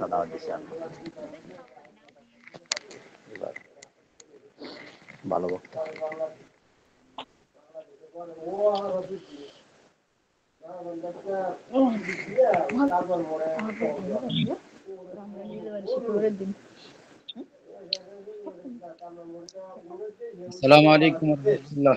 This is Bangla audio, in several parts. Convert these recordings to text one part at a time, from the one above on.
বক্তা দাওয়াত দিছি আমি। এবার ভালো বক্তা। আসসালামু আলাইকুম ওয়া রাহমাতুল্লাহ।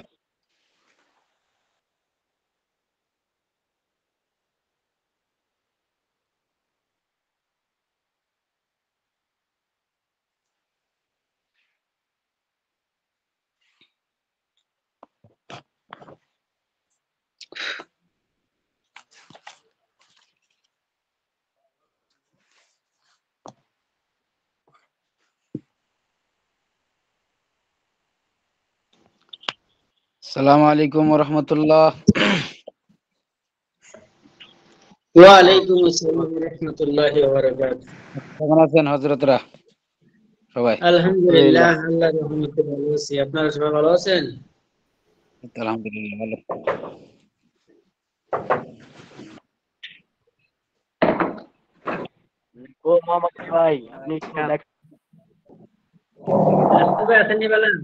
আসসালামু আলাইকুম ওয়া রাহমাতুল্লাহ। ওয়ালাইকুম আসসালাম ওয়া রাহমাতুল্লাহি ওয়া বারাকাতুহু। কেমন আছেন হযরতরা সবাই? আলহামদুলিল্লাহ, আল্লাহর রহমতে ভালো আছি। আপনারা সবাই ভালো আছেন? আলহামদুলিল্লাহ ভালো। ও মোহাম্মদ ভাই, আপনি সবাই আছেন নি বলেন?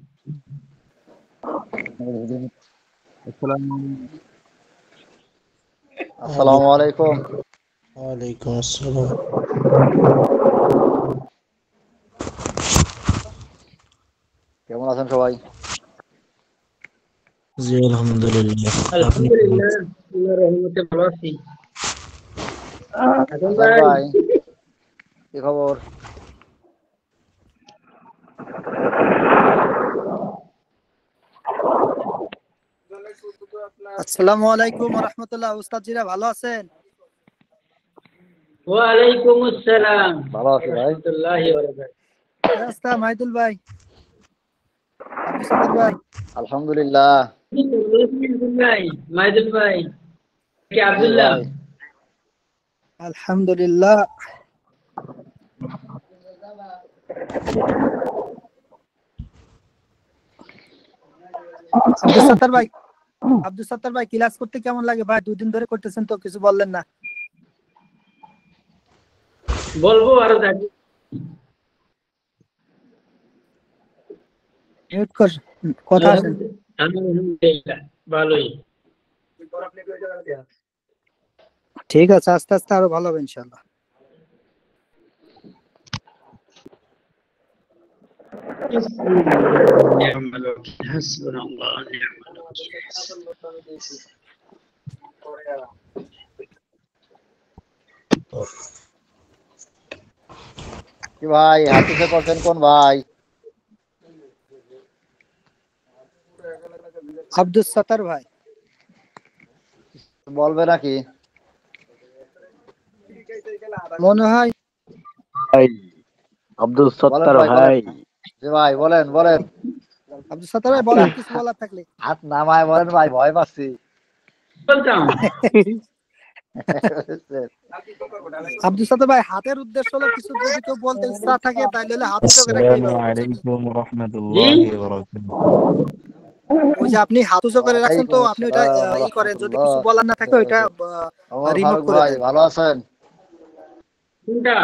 আসসালামু আলাইকুম। ওয়ালাইকুম আসসালাম। কেমন আছেন সবাই? জি আলহামদুলিল্লাহ। আপনি আলহামদুলিল্লাহ, আল্লাহর রহমতে ভালো আছি। এখন হাসান ভাই, কি খবর? আসসালামু আলাইকুম ওয়া রাহমাতুল্লাহ। উস্তাদ জিরা ভালো আছেন? ওয়ালাইকুম আসসালাম ভালো আছি ওয়া ভাই। রাহমাতুল্লাহি ওয়া বারাকাতুহু। রাস্তা মাইদুল ভাই, আব্দুল সাত্তার ভাই, আলহামদুলিল্লাহ। ভাই মাইদুল ভাই কি জি আব্দুল্লাহ? ভাই। আলহামদুলিল্লাহ। আব্দুল সাত্তার ভাই, আব্দুল সাত্তার ভাই ক্লাস করতে কেমন লাগে ভাই? 2 দিন ধরে করতেছেন তো কিছু বললেন না। বলবো আরো যাই। মিউট কর, কথা আসেন। আলহামদুলিল্লাহ ভালোই। ঠিক আছে, আস্তে আস্তে আরো ভালো হবে ইনশাআল্লাহ। নি'মাল ওয়াকিল, হাসবুনাল্লাহ ওয়া নি'মাল ওয়াকিল। কি ভাই, হাফিজে পড়ছেন কোন ভাই? আব্দুল সাত্তার ভাই। বলবে নাকি? মনে হয় ভাই আব্দুল বলেন সত্তার ভাই, বলেন। ভাই। জি ভাই, বলেন বলেন। আব্দুল সাত্তার ভাই বলেন কিছু বলার থাকলে। হাত নামায় বলেন ভাই, ভয় পাচ্ছি। বলতাম আব্দুল সাত্তার ভাই হাতের উদ্দেশ্য হলো কিছু যদি কেউ বলতে ইচ্ছা থাকে তাহলে হলে হাত উঁচু করে রাখলেই আসসালামু হবে, বুঝছেন? আলাইকুম ওয়া জি রাহমাতুল্লাহি ওয়া বারাকাতুহু। ওই যে আপনি হাত উঁচু করে রাখছেন তো ওয়ালাইকুম আপনি ওইটা আসসালাম ওয়া ই করেন, যদি রাহমাতুল্লাহ। কিছু বলার না থাকে ওইটা ওমর রিমুভ ফারুক করে ভাই, দেন। ভালো আছেন? কোনটা?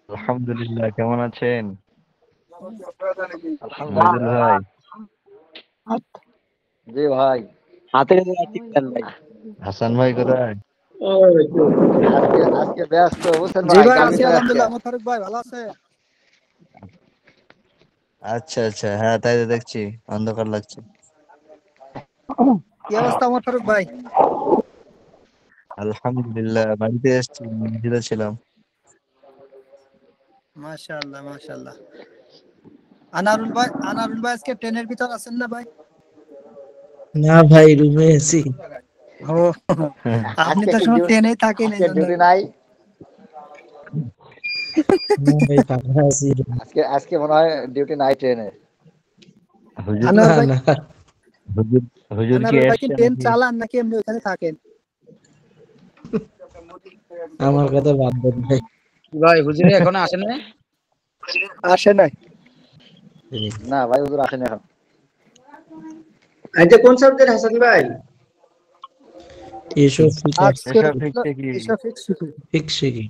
আলহামদুলিল্লাহ, কেমন আছেন মাইদুল আলহামদুলিল্লাহ। ভাই? জি ভাই। হাতের ঠিক দেন ভাই। হাসান ভাই কোথায়? ও তো আজকে ব্যস্ত বুঝছেন জি ভাই, ভাই কামিং আছি নাই আজকে। আলহামদুলিল্লাহ। আমার ফারুক ভাই ভালো আছে? আচ্ছা আচ্ছা, হ্যাঁ তাই তো দেখছি, অন্ধকার লাগছে। কি অবস্থা আমার ফারুক ভাই? আলহামদুলিল্লাহ, বাড়িতে এসেছি, মসজিদে ছিলাম। মাশাআল্লাহ মাশাআল্লাহ। আনারুল ভাই আজকে ট্রেনের ভিতর আছেন না ভাই? না ভাই, রুমে আছি। ও, আপনি আজকে তো কি সময় ট্রেনেই থাকেন এই আজকে জন্য। ডিউটি নাই? না ভাই, ফাঁকা আছি। আজকে মনে হয় ডিউটি নাই ট্রেনে। হুজুর না আনোয়ার ভাই, না, হুজুর হুজুর কি আনারুল ভাই কি এসছে ট্রেন নাকি? চালান নাকি এমনি ওখানে থাকেন? আমার কথা বাদ দেন ভাই। ভাই হুজুরে এখনো আসেন না? আসে নাই। না ভাই, হুজুর আসেনি এখন। আচ্ছা, কোন সাবজেক্ট হাসান ভাই? এসব ফিক আজকে এসব হলো ফিকছে কি? এসব ফিক্স শুধু। ফিকছে কি?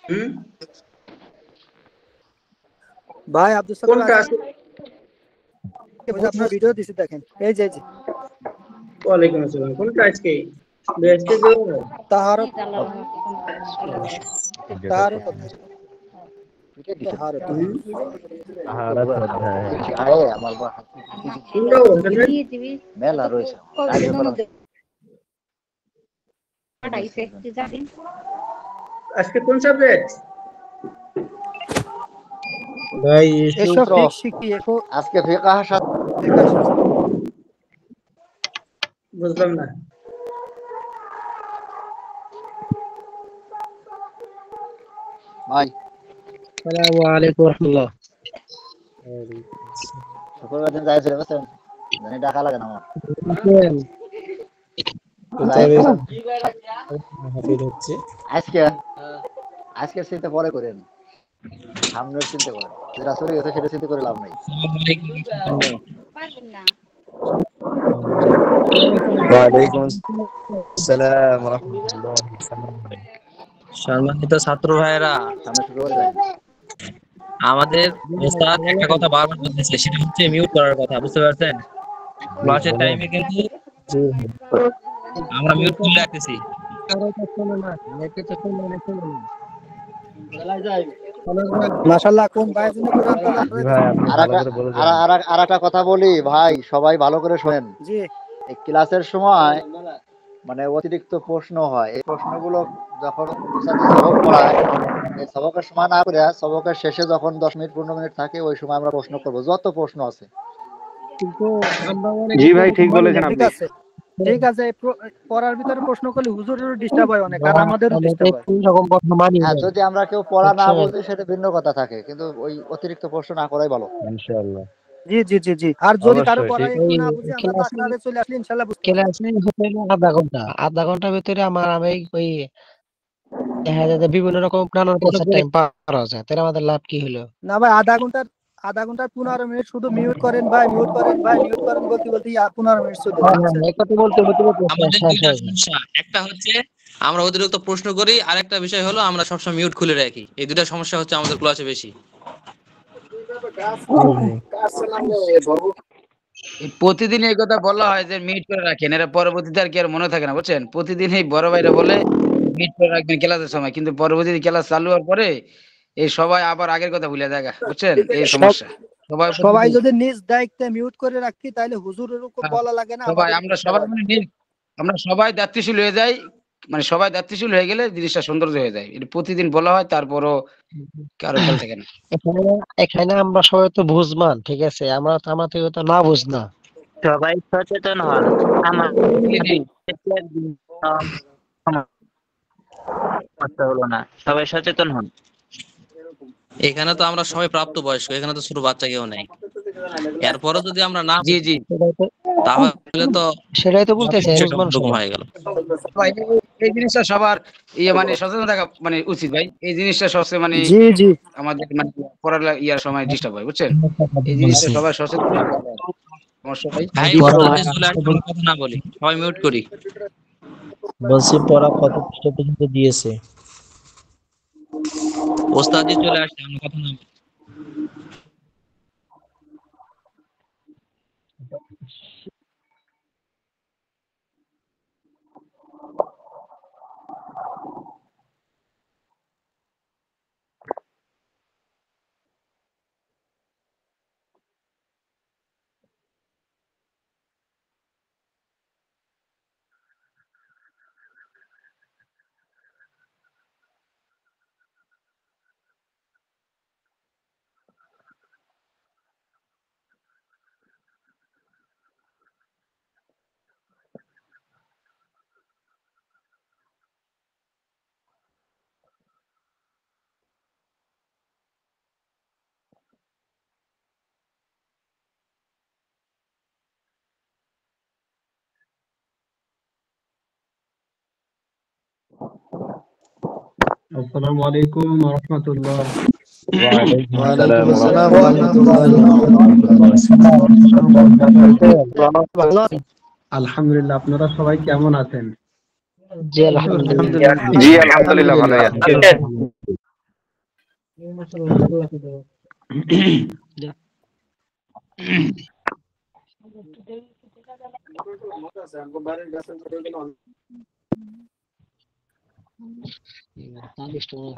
হুম ভাই আব্দুল সাত্তার কোনটা ভাই আছে? আপনার ভিডিও দিছি দেখেন, এই যে ওয়ালাইকুম আসসালাম। কোনটা আজকে? আজকে যে তাহারত তাহারত তাহারত হুম, তাহারাত অধ্যায়। আরে আমার কোনটা বলছেন? মেলা রয়েছে কাজে করা আজকে কোন সাবজেক্ট? ভাই এসব সূত্র। ফিক শিখি এখন আজকে ফিকাহ শাস্ত্র লেখা শেষ। বুঝলাম না। ভাই আসসালামু আলাইকুম রাহমাতুল্লাহ। শুক্রবার দিন যাইছিল বুঝছেন, জানি টাকা লাগে না আমার আজকে আজকে চিন্তা পরে করেন, সামনের চিন্তা করেন, যেটা চলে গেছে সেটা চিন্তা করে লাভ নাই। ওয়ালাইকুম আসসালাম ওয়া রাহমাতুল্লাহি ওয়া বারাকাতুহু। সম্মানিত ছাত্র ভাইয়েরা, সামনে শুক্রবার যাই আমাদের ওস্তাদ একটা কথা বারবার বলতেছে, সেটা হচ্ছে মিউট করার কথা, বুঝতে পারছেন? ক্লাসের টাইমে কিন্তু আমরা মিউট করে রাখতেছি। মাশাআল্লাহ, কোন ভাই জন্য কোরআন তেলাওয়াত জি করে ভাই, দিছেন? আপনি আর ভালো করে বলে দেন। আর একটা কথা বলি ভাই, সবাই ভালো করে শোনেন। জি এই ক্লাসের সময় মানে অতিরিক্ত প্রশ্ন হয়, এই প্রশ্নগুলো যখন উস্তাদি সবক পড়ায়, এই সবকের সময় না করে সবকের শেষে যখন 10 মিনিট 15 মিনিট থাকে ওই সময় আমরা প্রশ্ন করব, যত প্রশ্ন আছে। জি ভাই, ঠিক বলেছেন ঠিক আপনি। আছে, ঠিক আছে। এই পড়ার ভিতরে প্রশ্ন করলে হুজুরেরও ডিস্টার্ব হয় অনেক, আর আমাদেরও ডিস্টার্ব হয়। রকম কথা মানি হ্যাঁ, যদি আমরা কেউ পড়া না বুঝছেন? বুঝি সেটা ভিন্ন কথা থাকে, কিন্তু ওই অতিরিক্ত প্রশ্ন না করাই ভালো। ইনশাআল্লাহ। জি জি জি জি। আর যদি কারো অবশ্যই, পড়া ঠিক। একটু ওই না বুঝে আমরা ক্লাসে তাকরারে চলে আসলে ইনশাআল্লাহ বুঝতে পারবো। ক্লাসে হতে হলো আধা ঘন্টার ভিতরে আমি ওই দেখা যায় যে বিভিন্ন রকম নানান ক্লাসের টাইম পার হয়ে যায়, তাহলে আমাদের লাভ কি হলো? না ভাই, আধা ঘন্টার 15 মিনিট শুধু মিউট করেন ভাই, মিউট করেন বলতে বলতে 15 মিনিট চলে হ্যাঁ যাচ্ছে। হ্যাঁ, এই কথা বলতে বলতে আমাদের শেষ দুইটা হয়ে যায়। সমস্যা, একটা হচ্ছে আমরা অতিরিক্ত প্রশ্ন করি, আর একটা বিষয় হলো আমরা সবসময় মিউট খুলে রাখি। এই দুইটা সমস্যা হচ্ছে আমাদের ক্লাসে বেশি। এই প্রতিদিন এই কথা বলা হয় যে মিট করে রাখেন, এরা পরবর্তীতে আর কি আর মনে থাকে না, বুঝছেন? প্রতিদিন এই বড় ভাইরা বলে মিট করে রাখবেন ক্লাসের সময়, কিন্তু পরবর্তীতে ক্লাস চালু হওয়ার পরে এই সবাই আবার আগের কথা ভুলে যায়, বুঝছেন? এই সব সমস্যা সবাই সবাই যদি নিজ দায়িত্বে মিউট করে রাখি তাহলে হুজুরের উপর বলা লাগে না, সবাই আমাদের আমরা সবাই আমরা সবাই দায়িত্বশীল হয়ে যাই, মানে সবাই দায়িত্বশীল হয়ে গেলে জিনিসটা সৌন্দর্য হয়ে যায়। এটা প্রতিদিন বলা হয়, তারপরও কারো খেয়াল থাকে না। এখানে এখানে আমরা সবাই তো বুঝমান, ঠিক আছে? আমরা থেকে তো না বুঝ না। সবাই সচেতন হন। আমার সমস্যা হলো না, সবাই সচেতন হন। এখানে তো আমরা সবাই প্রাপ্ত বয়স্ক, এখানে তো ছোট বাচ্চা কেউ নেই। এরপরও যদি আমরা না জি জি, তাহলে তো সেটাই তো বলতেছে, বুঝমান রকম সবাই। হয়ে গেল। ভাই এই জিনিসটা সবার মানে সচেতন থাকা মানে উচিত ভাই। এই জিনিসটা সবচেয়ে মানে জি জি। আমাদের মানে পড়ার ইয়ার সময় ডিস্টার্ব হয়, বুঝছেন? এই জিনিসটা সবাই সচেতন থাকা দরকার। সমস্যা ভাই। ভাই ওস্তাদ চলে আসলে আমরা কথা না বলি, সবাই মিউট করি। বলছি পড়া কত পৃষ্ঠা পর্যন্ত দিয়েছে? ওস্তাদ চলে আসলে আমরা কথা না বলি। আসসালামু আলাইকুম ওয়া রাহমাতুল্লাহ। ওয়ালাইকুম ওয়ালাইকুম আসসালাম আসসালাম ওয়া ওয়া রাহমাতুল্লাহি ওয়া বারাকাতুহু। আলহামদুলিল্লাহ, আপনারা সবাই কেমন আছেন? জি আলহামদুলিল্লাহ। আলহামদুলিল্লাহ। জি আলহামদুলিল্লাহ, ভালো আছি।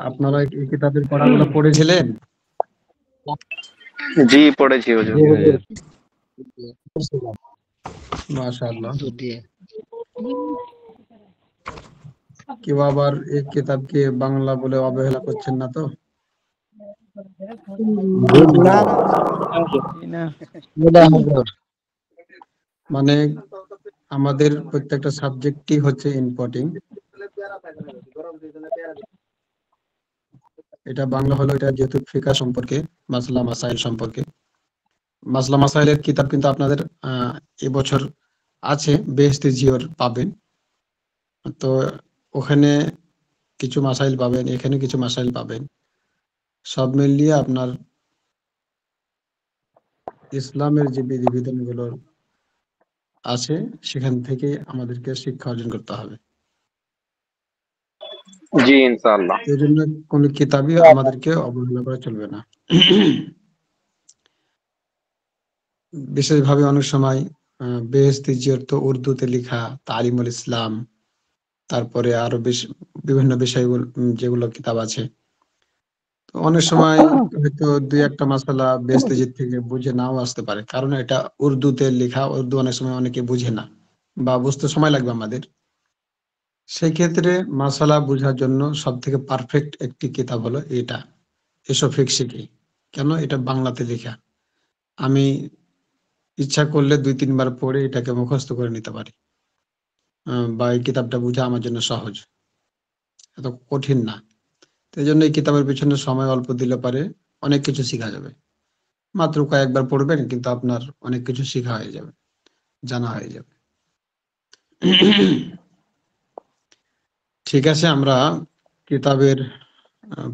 আপনারা এই কিতাবের পড়াগুলো পড়েছিলেন? জি পড়েছি হুজুর। মাশাআল্লাহ। কেউ আবার এই কিতাবকে বাংলা বলে অবহেলা করছেন না তো? না না মানে আমাদের প্রত্যেকটা সাবজেক্টই হচ্ছে ইম্পর্টেন্ট। এটা বাংলা হলো, এটা যেহেতু ফিকা সম্পর্কে, মাসলা মাসাইল সম্পর্কে, মাসলা মাসাইলের কিতাব কিন্তু আপনাদের এবছর আছে, বেহেশতে জিওর পাবেন। তো ওখানে কিছু মাসাইল পাবেন, এখানে কিছু মাসাইল পাবেন, সব মিলিয়ে আপনার ইসলামের যে বিধিবিধানগুলো আছে সেখান থেকে আমাদেরকে শিক্ষা অর্জন করতে হবে। জি ইনশাআল্লাহ। এই জন্য কোন কিতাবই আমাদেরকে অবহেলা করা চলবে না। বিশেষভাবে অনেক সময় বেহেশতে জিওর তো উর্দুতে লেখা, তালিমুল ইসলাম, তারপরে আরো বিভিন্ন বিষয়গুলো যেগুলো কিতাব আছে, তো অনেক সময় হয়তো দুই একটা মাসালা বেহেশতে জির থেকে বুঝে নাও আসতে পারে, কারণ এটা উর্দুতে লেখা, উর্দু অনেক সময় অনেকে বুঝে না বা বুঝতে সময় লাগবে আমাদের। সেই ক্ষেত্রে মাসালা বোঝার জন্য সব থেকে পারফেক্ট একটি কিতাব হলো এটা, এসব ফিক শিখি। কেন? এটা বাংলাতে লেখা, আমি ইচ্ছা করলে 2-3 বার পড়ে এটাকে মুখস্থ করে নিতে পারি, বা এই কিতাবটা বোঝা আমার জন্য সহজ, এত কঠিন না। তো এই জন্য এই কিতাবের পিছনে সময় অল্প দিলে পারে অনেক কিছু শেখা যাবে। মাত্র কয়েকবার পড়বেন কিন্তু আপনার অনেক কিছু শেখা হয়ে যাবে, জানা হয়ে যাবে। ঠিক আছে, আমরা কিতাবের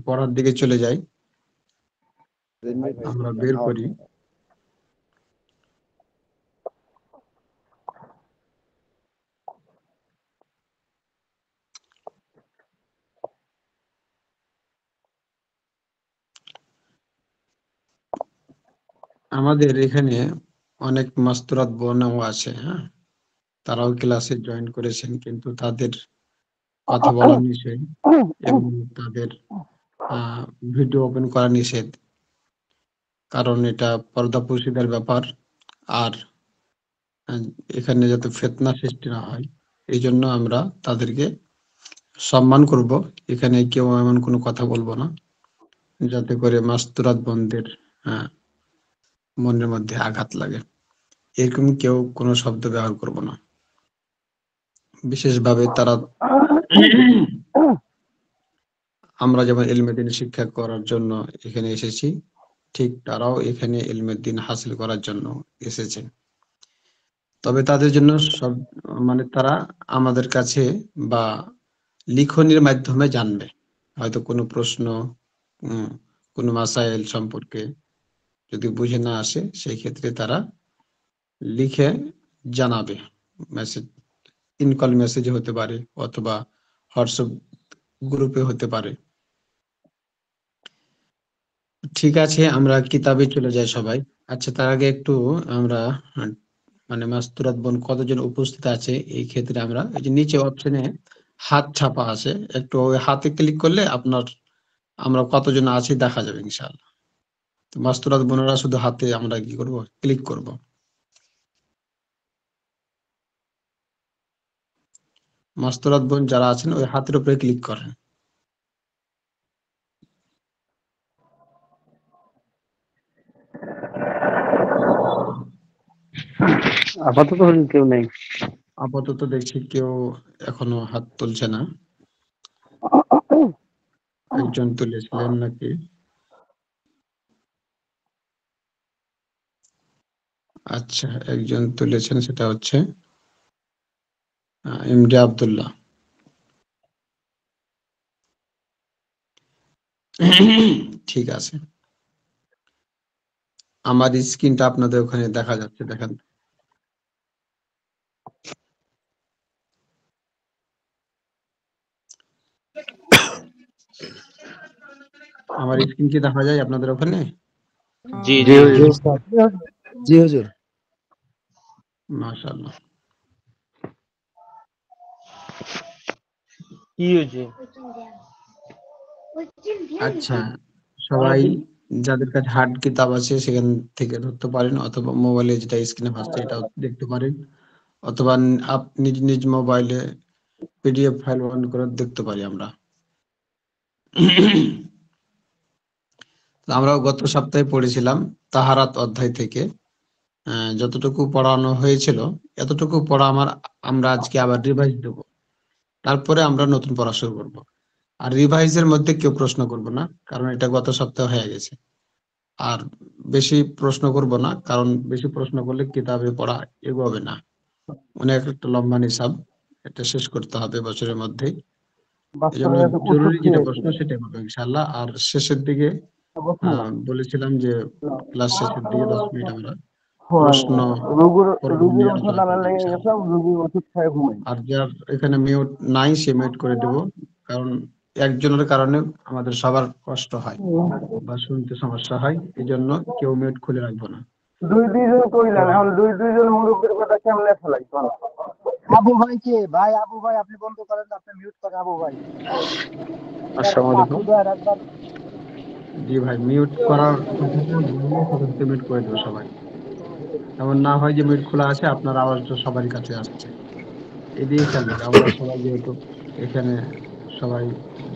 পড়ার দিকে চলে যাই। আমরা বের করি। আমাদের এখানে অনেক মাস্তুরাত বোনও আছে, হ্যাঁ, তারাও ক্লাসে জয়েন করেছেন, কিন্তু তাদের কথা বলা নিষেধ এবং তাদের ভিডিও ওপেন করা নিষেধ, কারণ এটা পর্দাপোশিদার ব্যাপার। আর এখানে যাতে ফিতনা সৃষ্টি না হয়, এই জন্য আমরা তাদেরকে সম্মান করব। এখানে কেউ এমন কোনো কথা বলবো না যাতে করে মাস্তুরাত বোনদের মনের মধ্যে আঘাত লাগে, এরকম কেউ কোনো শব্দ ব্যবহার করব না। বিশেষভাবে তারা, আমরা যেমন ইলমে দ্বীন শিক্ষা করার জন্য এখানে এসেছি, ঠিক তারাও এখানে ইলমে দ্বীন হাসিল করার জন্য এসেছেন। তবে তাদের জন্য সব, মানে তারা আমাদের কাছে বা লিখনির মাধ্যমে জানবে, হয়তো কোনো প্রশ্ন, কোনো মাসাইল সম্পর্কে যদি বুঝে না আসে, সেই ক্ষেত্রে তারা লিখে জানাবে। মেসেজ, ইনকল মেসেজ হতে পারে, অথবা হোয়াটসঅ্যাপ গ্রুপে হতে পারে। ঠিক আছে, আমরা কিতাবে চলে যাই সবাই। আচ্ছা, তার আগে একটু আমরা মানে মাস্তুরাত বোন কতজন উপস্থিত আছে এই ক্ষেত্রে আমরা এই যে নিচে অপশনে হাত ছাপা আছে, একটু ওই হাতে ক্লিক করলে আপনার আমরা কতজন আছি দেখা যাবে ইনশাআল্লাহ। তো মাস্তুরাত বোনেরা শুধু হাতে আমরা কি করব, ক্লিক করব। মাস্তুরাত বোন যারা আছেন ওই হাতের উপরে ক্লিক করেন। আপাতত কেউ নেই। আপাতত দেখছি কেউ এখনো হাত তুলছে না। একজন তুলেছিলেন নাকি? আচ্ছা, একজন তুলেছেন, সেটা হচ্ছে এমডি আব্দুল্লাহ। ঠিক আছে, আমার স্ক্রিনটা আপনাদের ওখানে দেখা যাচ্ছে, দেখেন। আমার স্ক্রিন কি দেখা যায় আপনাদের ওখানে? জি জি জি জি হুজুর। উস্তাদ, জি হুজুর। মাশাআল্লাহ। কি হয়েছে? আচ্ছা, সবাই যাদের কাছে হার্ড কিতাব আছে সেখান থেকে ধরতে পারেন, অথবা মোবাইলে যেটা স্ক্রিনে ভাসছে এটাও দেখতে পারেন, অথবা নিজ নিজ মোবাইলে পিডিএফ ফাইল অন করে দেখতে পারি আমরা। আমরাও গত সপ্তাহে পড়েছিলাম তাহারাত অধ্যায় থেকে। যতটুকু পড়ানো হয়েছিল এতটুকু পড়া আমরা আজকে আবার রিভাইজ দেব। তারপরে আমরা নতুন পড়া শুরু করব। আর রিভাইজের মধ্যে কেউ প্রশ্ন করব না, কারণ এটা গত সপ্তাহে হয়ে গেছে। আর বেশি প্রশ্ন করব না, কারণ বেশি প্রশ্ন করলে কিতাবে পড়া এগোবে না। অনেক একটা লম্বা নিসাব, এটা শেষ করতে হবে বছরের মধ্যেই। এই জন্য জরুরি যেটা প্রশ্ন সেটা করবো ইনশাল্লাহ। আর শেষের দিকে বলেছিলাম যে ক্লাস শেষের দিকে 10 মিনিট আমরা প্রশ্ন পর্ব নিয়ে আলোচনা করবো ইনশাল্লাহ। আর যার এখানে মিউট নাই সে মিউট করে দেব, কারণ একজনের কারণে আমাদের সবার কষ্ট হয় বা শুনতে সমস্যা হয়, এই জন্য কেউ মিউট খুলে রাখবো না। তো আবু ভাই কে ভাই? আবু ভাই আপনি বন্ধ করেন না, আপনি মিউট করেন আবু ভাই। আসসালামু আলাইকুম। আসিফ ভাই একবার জি ভাই, মিউট করার কথাটা বললে সাথে সাথে মিউট করে দেবো সবাই। এমন না হয় যে মিউট খোলা আছে আপনার আওয়াজটা সবারই কাছে আসছে। এদিকে খেয়াল রাখবে, আমরা সবাই যেহেতু এখানে সবাই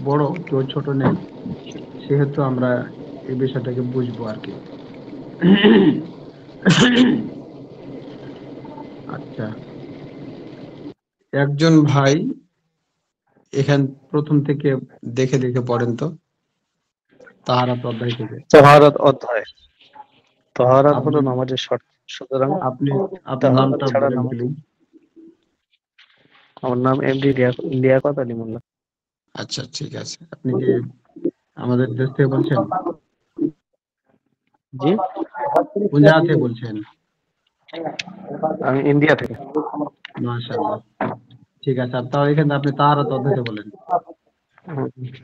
বড়, কেউ ছোট নেই, সেহেতু আমরা এই বিষয়টাকে বুঝবো আর কি। আচ্ছা, একজন ভাই এখান প্রথম থেকে দেখে দেখে পড়েন তো, তাহারাত অধ্যায় থেকে। তাহারাত অধ্যায়। তাহারাত হলো আপনি নামাজের শর্ত। সুতরাং আপনি আপনার তাহারাত নামটা ছাড়া বলেন নামাজ। প্লিজ। আমার নাম এমডি লিয়াকত আলী মোল্লা। আচ্ছা ঠিক আছে, আপনি কি আমাদের দেশ থেকে বলছেন? জি, কোন জায়গা থেকে বলছেন? আমি ইন্ডিয়া থেকে। মাশাআল্লাহ, ঠিক আছে। আর তাও এখানে আপনি তাহারাত অধ্যায়টা বলেন।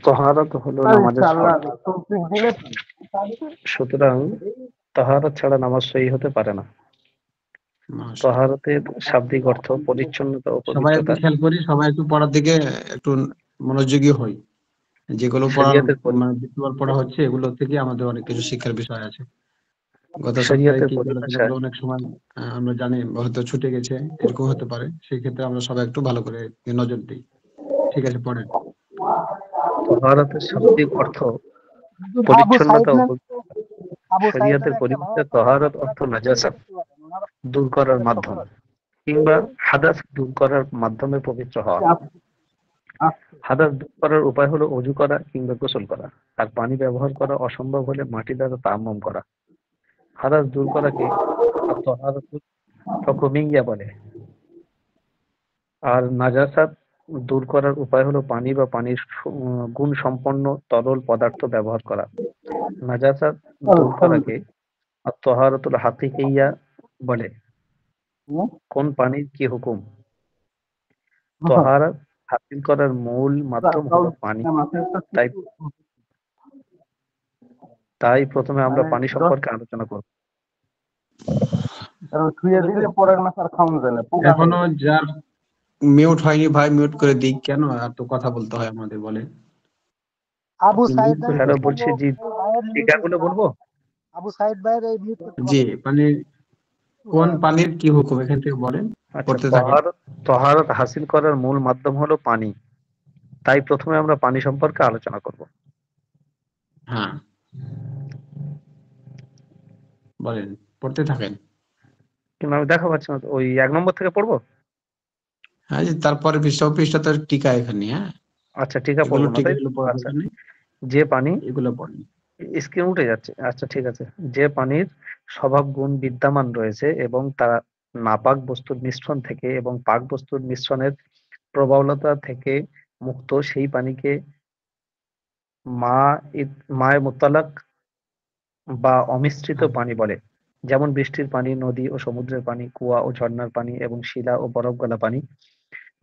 তাহারাত হলো নামাজের শর্ত। সুতরাং তাহারাত ছাড়া নামাজ সহি হতে পারে না। মাশাআল্লাহ, তাহারাতের শাব্দিক অর্থ পরিচ্ছন্নতা ও সবাই একটু পবিত্রতা। খেয়াল করি, সবাই একটু পড়ার দিকে একটু মনোযোগী হই। যেগুলো পড়ার শরীয়তের মানে দ্বিতীয়বার পড়া হচ্ছে এগুলো থেকে আমাদের অনেক কিছু শিক্ষার বিষয় আছে। গত সপ্তাহে শরীয়তের কি কি আলোচনা পরিভাষায় হলো অনেক সময় আমরা জানি হয়তো ছুটে গেছে, এরকম হতে পারে। সেই ক্ষেত্রে আমরা সবাই একটু ভালো করে নজর দিই। ঠিক আছে, পড়েন। তাহারাতের শাব্দিক অর্থ আবু সাইদ পরিচ্ছন্নতা ও নামে পবিত্রতা। আবু সাইদ শরীয়তের নামে একটা ভাই পরিভাষায় আছে, ওনার তাহারাত সাথে অর্থ একটু যোগাযোগ নাজাসাত করতে পারেন, ওনারা দূর করার অনেক মাধ্যম, সফল আছে। কিংবা হাদাস দূর করার মাধ্যমে পবিত্র হওয়া। হাদাস দূর করার উপায় হলো অজু করা কিংবা গোসল করা, আর পানি ব্যবহার করা অসম্ভব হলে মাটি দ্বারা তায়াম্মুম করা। হাদাস দূর করাকে আত-তাহারাতুল হুকুমিয়্যা বলে। আর নাজাসাত দূর করার উপায় হলো পানি বা পানির গুণ সম্পন্ন তরল পদার্থ ব্যবহার করা। নাজাসাত দূর করাকে আত-তাহারাতুল হাকিকিয়্যা বলে। কোন পানির কি হুকুম? তাহারাত হাসিল করার মূল মাধ্যম হলো পানি। তাই তাই প্রথমে আমরা পানি সম্পর্কে আলোচনা করব। এখনো যার মিউট হয়নি ভাই মিউট করে দিক, কেন এত কথা বলতে হয় আমাদের বলে? আবু আপনি সাইদ মিউট নামে করে হ্যালো, একটা বলছি লোক, জি, এই ভাইয়ের মিউট টিকাগুলো বলবো। আবু সাইদ ভাইয়ের এই মিউট করতে জি, বলেন। মানে কোন পানির কি হুকুম এখান থেকে বলেন, আচ্ছা, পড়তে থাকেন। তাহারাত হাসিল করার মূল মাধ্যম হলো পানি। তাই প্রথমে আমরা পানি সম্পর্কে আলোচনা করব। হ্যাঁ, বলেন, পড়তে থাকেন। কিন্তু আমি দেখা পাচ্ছি না তো, ওই 1 নম্বর থেকে পড়বো। হ্যাঁ, যে তারপরে পৃষ্ঠা তো টিকা এখানে। হ্যাঁ, আচ্ছা, টিকা এগুলো পড়বো না, তাই তো? টিকাগুলো পড়ার আচ্ছা, দরকার নেই, যে পানি এগুলো পড়েন। স্ক্রিন উঠে যাচ্ছে। আচ্ছা, ঠিক আছে। যে পানির স্বভাব গুণ বিদ্যমান রয়েছে এবং তা নাপাক বস্তুর মিশ্রণ থেকে এবং পাক বস্তুর মিশ্রণের প্রবলতা থেকে মুক্ত, সেই পানিকে মায়ে মুত্তালাক বা অমিশ্রিত হ্যাঁ, পানি বলে। যেমন বৃষ্টির পানি, নদী ও সমুদ্রের পানি, কুয়া ও ঝর্ণার পানি এবং শিলা ও বরফ গলা পানি।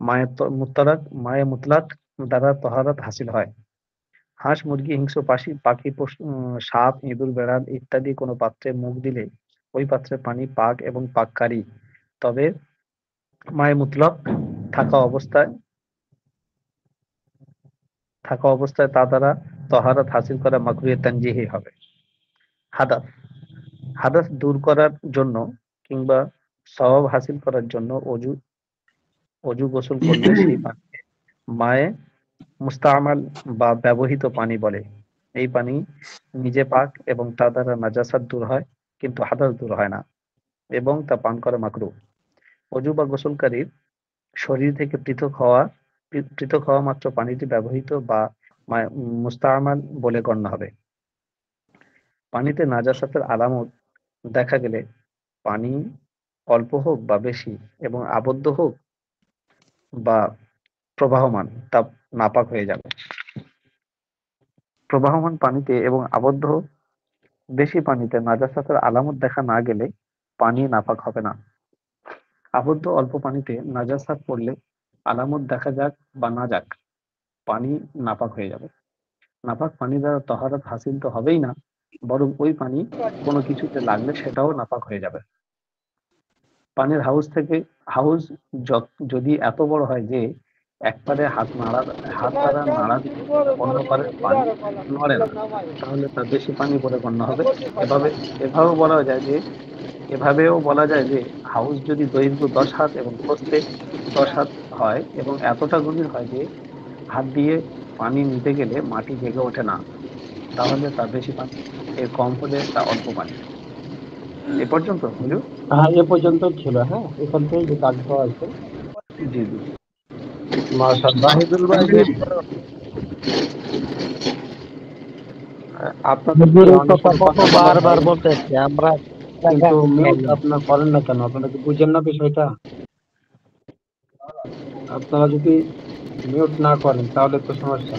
মায়ে মুত্তালাক দ্বারা তাহারাত হাসিল হয়। হাঁস, মুরগি, হিংস্র পাখি, সাপ, ইঁদুর, বেড়াল ইত্যাদি কোনো পাত্রে মুখ দিলে ওই পাত্রের পানি পাক এবং পাককারী, তবে মায়ে মুতলক থাকা অবস্থায় তা দ্বারা তহারাত হাসিল করা মাকরুহে তানজিহি হবে। হাদাস হাদাস দূর করার জন্য কিংবা সওয়াব হাসিল করার জন্য অজু গোসল করলে সেই পানিকে মায়ে মুস্তামাল বা ব্যবহৃত পানি বলে। এই পানি নিজে পাক এবং তা দ্বারা নাজাসাত দূর হয়, কিন্তু হাদাস দূর হয় না এবং তা পান করা মাকরুহ। অজু বা গোসলকারীর শরীর থেকে পৃথক হওয়া মাত্র পানিটি ব্যবহৃত বা মুস্তামাল বলে গণ্য হবে। পানিতে নাজাসাতের আলামত দেখা গেলে পানি অল্প হোক বা বেশি এবং আবদ্ধ হোক বা প্রবাহমান, তা নাপাক হয়ে যাবে। প্রবাহমান পানিতে এবং আবদ্ধ বেশি পানিতে নাজাসাতের আলামত দেখা না গেলে পানি নাপাক হবে না। আবদ্ধ অল্প পানিতে নাজাসাত পড়লে আলামত দেখা যাক বা না যাক, পানি নাপাক হয়ে যাবে। নাপাক পানি দ্বারা তহারাত হাসিল তো হবেই না, বরং ওই পানি কোনো কিছুতে লাগলে সেটাও নাপাক হয়ে যাবে। পানির হাউস যদি এত বড় হয় যে এক পারে হাত দ্বারা নাড়া দিলে অন্য পারের পানি নড়ে না, তাহলে তা বেশি পানি বলে গণ্য হবে। এভাবেও বলা যায় যে হাউস যদি দৈর্ঘ্য 10 হাত এবং প্রস্থে 10 হাত হয় এবং এতটা গভীর হয় যে হাত দিয়ে পানি নিতে গেলে মাটি জেগে ওঠে না, তাহলে তা বেশি পানি। এর কম হলে তা অল্প পানি। এ পর্যন্ত হুজুর? হ্যাঁ, এ পর্যন্ত ছিল। হ্যাঁ, এখান থেকে যে কাজটা আছে, জি জি। মাশাআল্লাহ। মাহিদুল ভাই mute করো। আপনাদের কি হুজুর এই অনেক কথা সময় কত কথা বলা বারবার হয় বলতেছে, আমরা কিন্তু মিউট আপনারা করেন না কেন? আপনারা কি বুঝেন না বিষয়টা? আপনারা যদি মিউট না করেন তাহলে তো সমস্যা।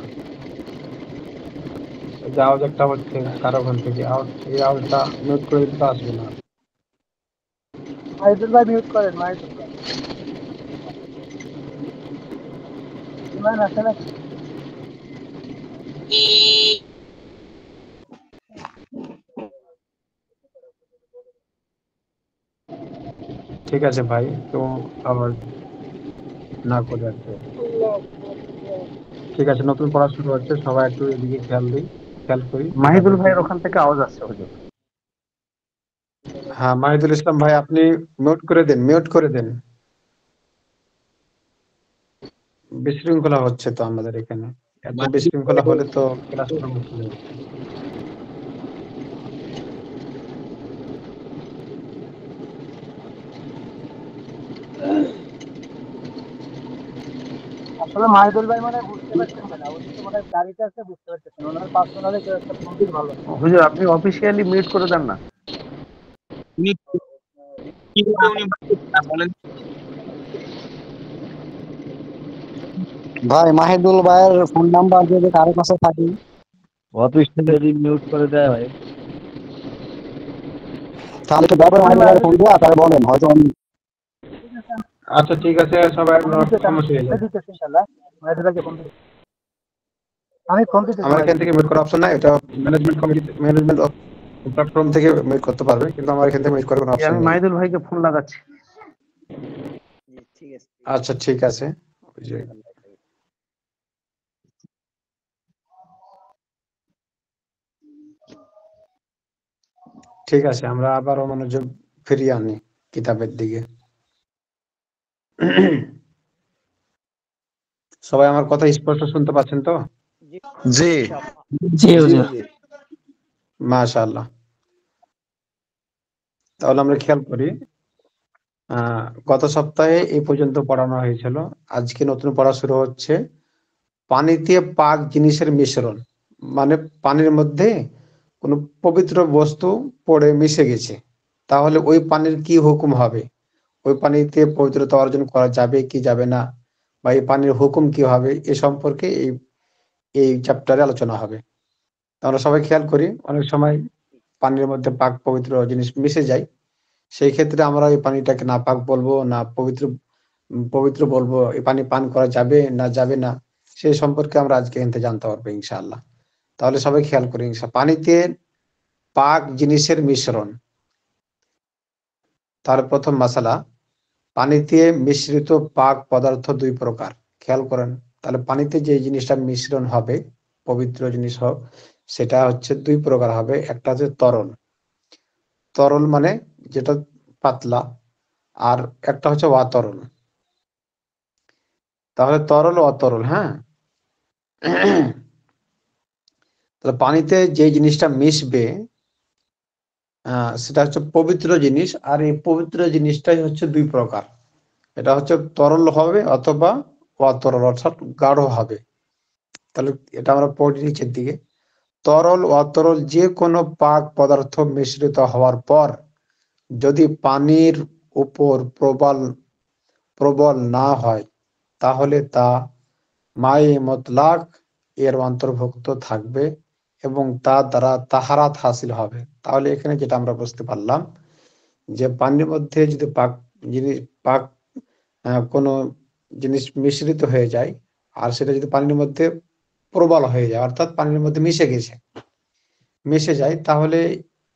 এই যে আওয়াজ একটা হচ্ছে কারো ওখান থেকে, এই আওয়াজটা মিউট করে দিতে আসবে না। মাহিদুল ভাই মিউট করেন, মাহিদুল ভাই। ইমান আছে নাকি? ঠিক আছে ভাই, তো আবার না করে আর কি। ঠিক আছে, নতুন পড়া শুরু হচ্ছে, সবাই একটু এদিকে খেয়াল করি মাহিদুল কিতাবের ভাইয়ের দিকে। ওখান থেকে আওয়াজ আসছে হুজুর। হ্যাঁ, মাহিদুল ইসলাম ভাই আপনি মিউট করে দেন। বিশৃঙ্খলা হচ্ছে তো আমাদের এখানে, এত বিশৃঙ্খলা হলে তো ক্লাসটা মুশকিল হয়ে যাচ্ছে। আসলে মাহিদুল ভাই মানে বুঝতে পারছেন না, উনি তো মানে গাড়িতে আছে, বুঝতে পারতেছেন ওনার পার্সোনালি কেউ একটা ফোন দিলে ভালো হয়। হুজুর আপনি অফিসিয়ালি মিউট করে দেন না। ভাই মাহিদুল ভাইয়ের ফোন নাম্বার যদি কারো কাছে থাকে অফিস থেকে যদি মিউট করে দেয় হয়। তাহলে তো ব্যাপারে মাহিদুল ভাইয়ের ফোন দেওয়া তাহলে বলেন, হয়তো আমি আচ্ছা ঠিক আছে, সবাই সমস্যা হয়ে আমি যাবে। দিতেছি ইনশাআল্লাহ, মাহিদুল ভাইকে ফোন দিতেছি। আমি ফোন দিতেছি আমার এখান মাহিদুল থেকে মিউট করার অপশন নাই, এটা ম্যানেজমেন্ট প্ল্যাটফর্ম থেকে মিউট করতে পারবে, কিন্তু আমার এখান থেকে মিউট করার কোনো অপশন আমি নেই। মাহিদুল ভাইকে ফোন লাগাচ্ছি। আচ্ছা ঠিক আছে। ওই যে ঠিক আছে, আমরা আবারও মনোযোগ ফিরিয়ে আনি কিতাবের দিকে। সবাই আমার কথা স্পষ্ট শুনতে পাচ্ছেন তো? জি জি হুজুর। মাশাআল্লাহ। তাহলে আমরা খেয়াল করি, গত সপ্তাহে এই পর্যন্ত পড়ানো হয়েছিল। আজকে নতুন পড়া শুরু হচ্ছে পানিতে পাক জিনিসের মিশ্রণ। মানে পানির মধ্যে কোনো পবিত্র বস্তু পড়ে মিশে গেছে, তাহলে ওই পানির কি হুকুম হবে, ওই পানিতে পবিত্রতা অর্জন করা যাবে কি যাবে না, বা এই পানির হুকুম কি হবে, এ সম্পর্কে এই চ্যাপ্টারে আলোচনা হবে। আমরা সবাই খেয়াল করি, অনেক সময় পানির মধ্যে পাক পবিত্র জিনিস মিশে যায়, সেই ক্ষেত্রে আমরা এই পানিটাকে নাপাক বলবো না পবিত্র বলবো, এই পানি পান করা যাবে না যাবে না, সেই সম্পর্কে আমরা আজকে এখান থেকে জানতে পারবো ইনশাআল্লাহ। তাহলে সবাই খেয়াল করি পানিতে পাক জিনিসের মিশ্রণ। তার প্রথম মাসালা, পানিতে মিশ্রিত পাক পদার্থ দুই প্রকার। খেয়াল করেন, তাহলে পানিতে যে জিনিসটা মিশ্রণ হবে, পবিত্র জিনিস হোক, সেটা হচ্ছে দুই প্রকার হবে। একটা হচ্ছে তরল, তরল মানে যেটা পাতলা, আর একটা হচ্ছে অতরল। তাহলে তরল ও অতরল, হ্যাঁ। তাহলে পানিতে যে জিনিসটা মিশবে সেটা হচ্ছে পবিত্র জিনিস, আর এই পবিত্র জিনিসটাই হচ্ছে দুই প্রকার। এটা হচ্ছে তরল হবে অথবা অতরল, অর্থাৎ গাঢ় হবে। তাহলে এটা আমরা পড়ি নিচের দিকে, তরল অতরল যে কোনো পাক পদার্থ মিশ্রিত হওয়ার পর যদি পানির উপর প্রবল না হয়, তাহলে তা মায়ে মতলাক এর অন্তর্ভুক্ত থাকবে এবং তা দ্বারা তাহারাত হাসিল হবে। তাহলে এখানে যেটা আমরা বুঝতে পারলাম, যে পানির মধ্যে যদি কোনো জিনিস মিশ্রিত হয়ে যায়, আর সেটা যদি পানির মধ্যে প্রবল হয়ে যায়, অর্থাৎ পানির মধ্যে মিশে যায়, তাহলে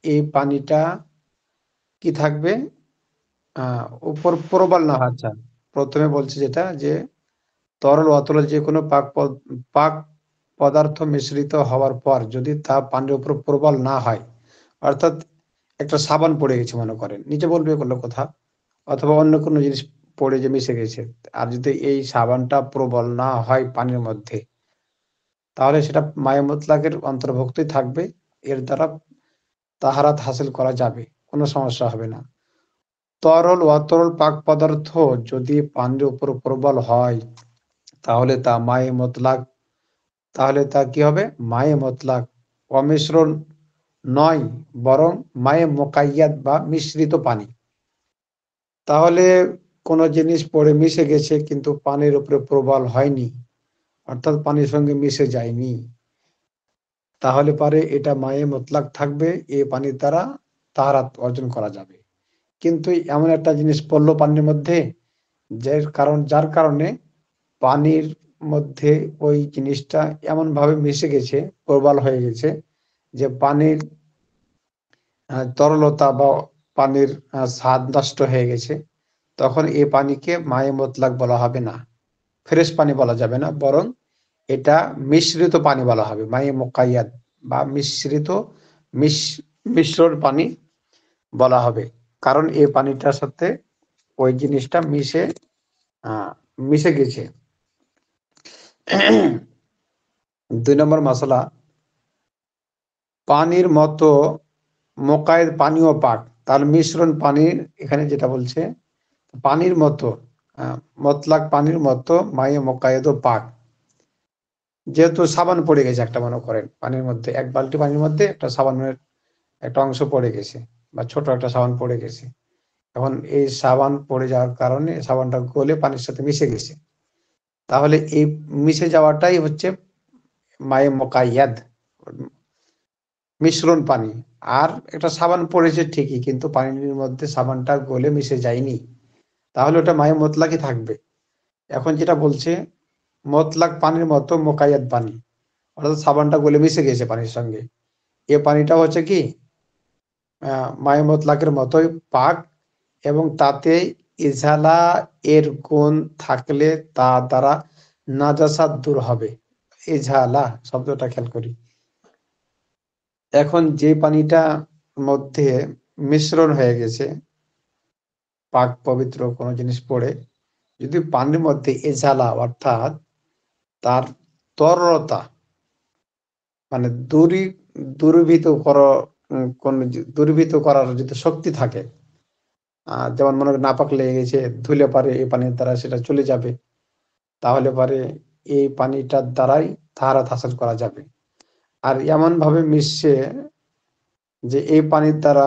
এই পানিটা কি থাকবে, উপর প্রবল না। আচ্ছা, প্রথমে বলছে যেটা, যে তরল অতরল যে কোনো পাক পদার্থ মিশ্রিত হওয়ার পর যদি তা পানির উপর প্রবল না হয়, অর্থাৎ একটা সাবান পড়ে গেছে মনে করেন, নিচে বলবে কোনো কথা, অথবা অন্য কোনো জিনিস পড়ে যে মিশে গেছে, আর যদি এই সাবানটা প্রবল না হয় পানির মধ্যে, তাহলে সেটা মায়ে মুতলাকের অন্তর্ভুক্তই থাকবে। এর দ্বারা তাহারাত হাসিল করা যাবে, কোনো সমস্যা হবে না। তরল অতরল পাক পদার্থ যদি পানির উপর প্রবল হয়, তাহলে তা মায়ে মুতলাক, তাহলে তা কি হবে, মায়ে মুতলাক, অমিশ্রণ নয়, বরং মায়ে মুকাইয়াদ বা মিশ্রিত পানি। তাহলে কোন জিনিস পড়ে মিশে গেছে কিন্তু পানির উপরে প্রবল হয়নি, অর্থাৎ পানির সঙ্গে মিশে যায়নি, তাহলে পারে এটা মায়ে মুতলাক থাকবে, এই পানির দ্বারা তাহারাত অর্জন করা যাবে। কিন্তু এমন একটা জিনিস পড়লো পানির মধ্যে, যার কারণে পানির মধ্যে ওই জিনিসটা এমন ভাবে মিশে গেছে, প্রবল হয়ে গেছে, যে পানির তরলতা বা পানির স্বাদ নষ্ট হয়ে গেছে, তখন এই পানিকে মায়ে মুতলাক বলা হবে না, ফ্রেশ পানি বলা যাবে না, বরং এটা মিশ্রিত পানি বলা হবে, মায়ে মুকাইয়াদ বা মিশ্রণ পানি বলা হবে। কারণ এই পানিটার সাথে ওই জিনিসটা মিশে গেছে। 2 নম্বর মশলা, পানির মতো মোকায়েদ পানীয় পাক। তাহলে মিশ্রণ পানির, এখানে যেটা বলছে পানির মতো, মতলাক পানির মতো মায়ে মোকায়েদ পাক। যেহেতু সাবান পড়ে গেছে একটা, মনে করেন পানির মধ্যে, এক বালতি পানির মধ্যে একটা সাবানের একটা অংশ পড়ে গেছে, বা ছোট একটা সাবান পড়ে গেছে। এখন এই সাবান পড়ে যাওয়ার কারণে সাবানটা গলে পানির সাথে মিশে গেছে, তাহলে এই মিশে যাওয়াটাই হচ্ছে মায়ে মোকাইয়াদ, মিশ্রণ পানি। আর একটা সাবান পড়েছে ঠিকই, কিন্তু পানির মধ্যে সাবানটা গলে মিশে যায়নি, তাহলে ওটা মায়ে মতলাকই থাকবে। এখন যেটা বলছে মতলাক পানির মতো মোকাইয়াদ পানি, অর্থাৎ সাবানটা গলে মিশে গেছে পানির সঙ্গে, এ পানিটা হচ্ছে কি মায়ে মতলাকের মতোই পাক, এবং তাতে ইজালা এর গুণ থাকলে তা দ্বারা নাজাসাত দূর হবে। ইজালা শব্দটা খেয়াল করি, এখন যে পানিটা মধ্যে মিশ্রণ হয়ে গেছে, পাক পবিত্র কোনো জিনিস পড়ে, যদি পানির মধ্যে ইজালা অর্থাৎ তার তরলতা, মানে দূরীভূত করার যদি শক্তি থাকে, যেমন মনে করেন নাপাক লেগে গেছে, ধুলে পারে এই পানির দ্বারা সেটা চলে যাবে, তাহলে পারে এই পানিটার দ্বারাই তাহারাত হাসিল করা যাবে। আর এমন ভাবে মিশছে যে এই পানির দ্বারা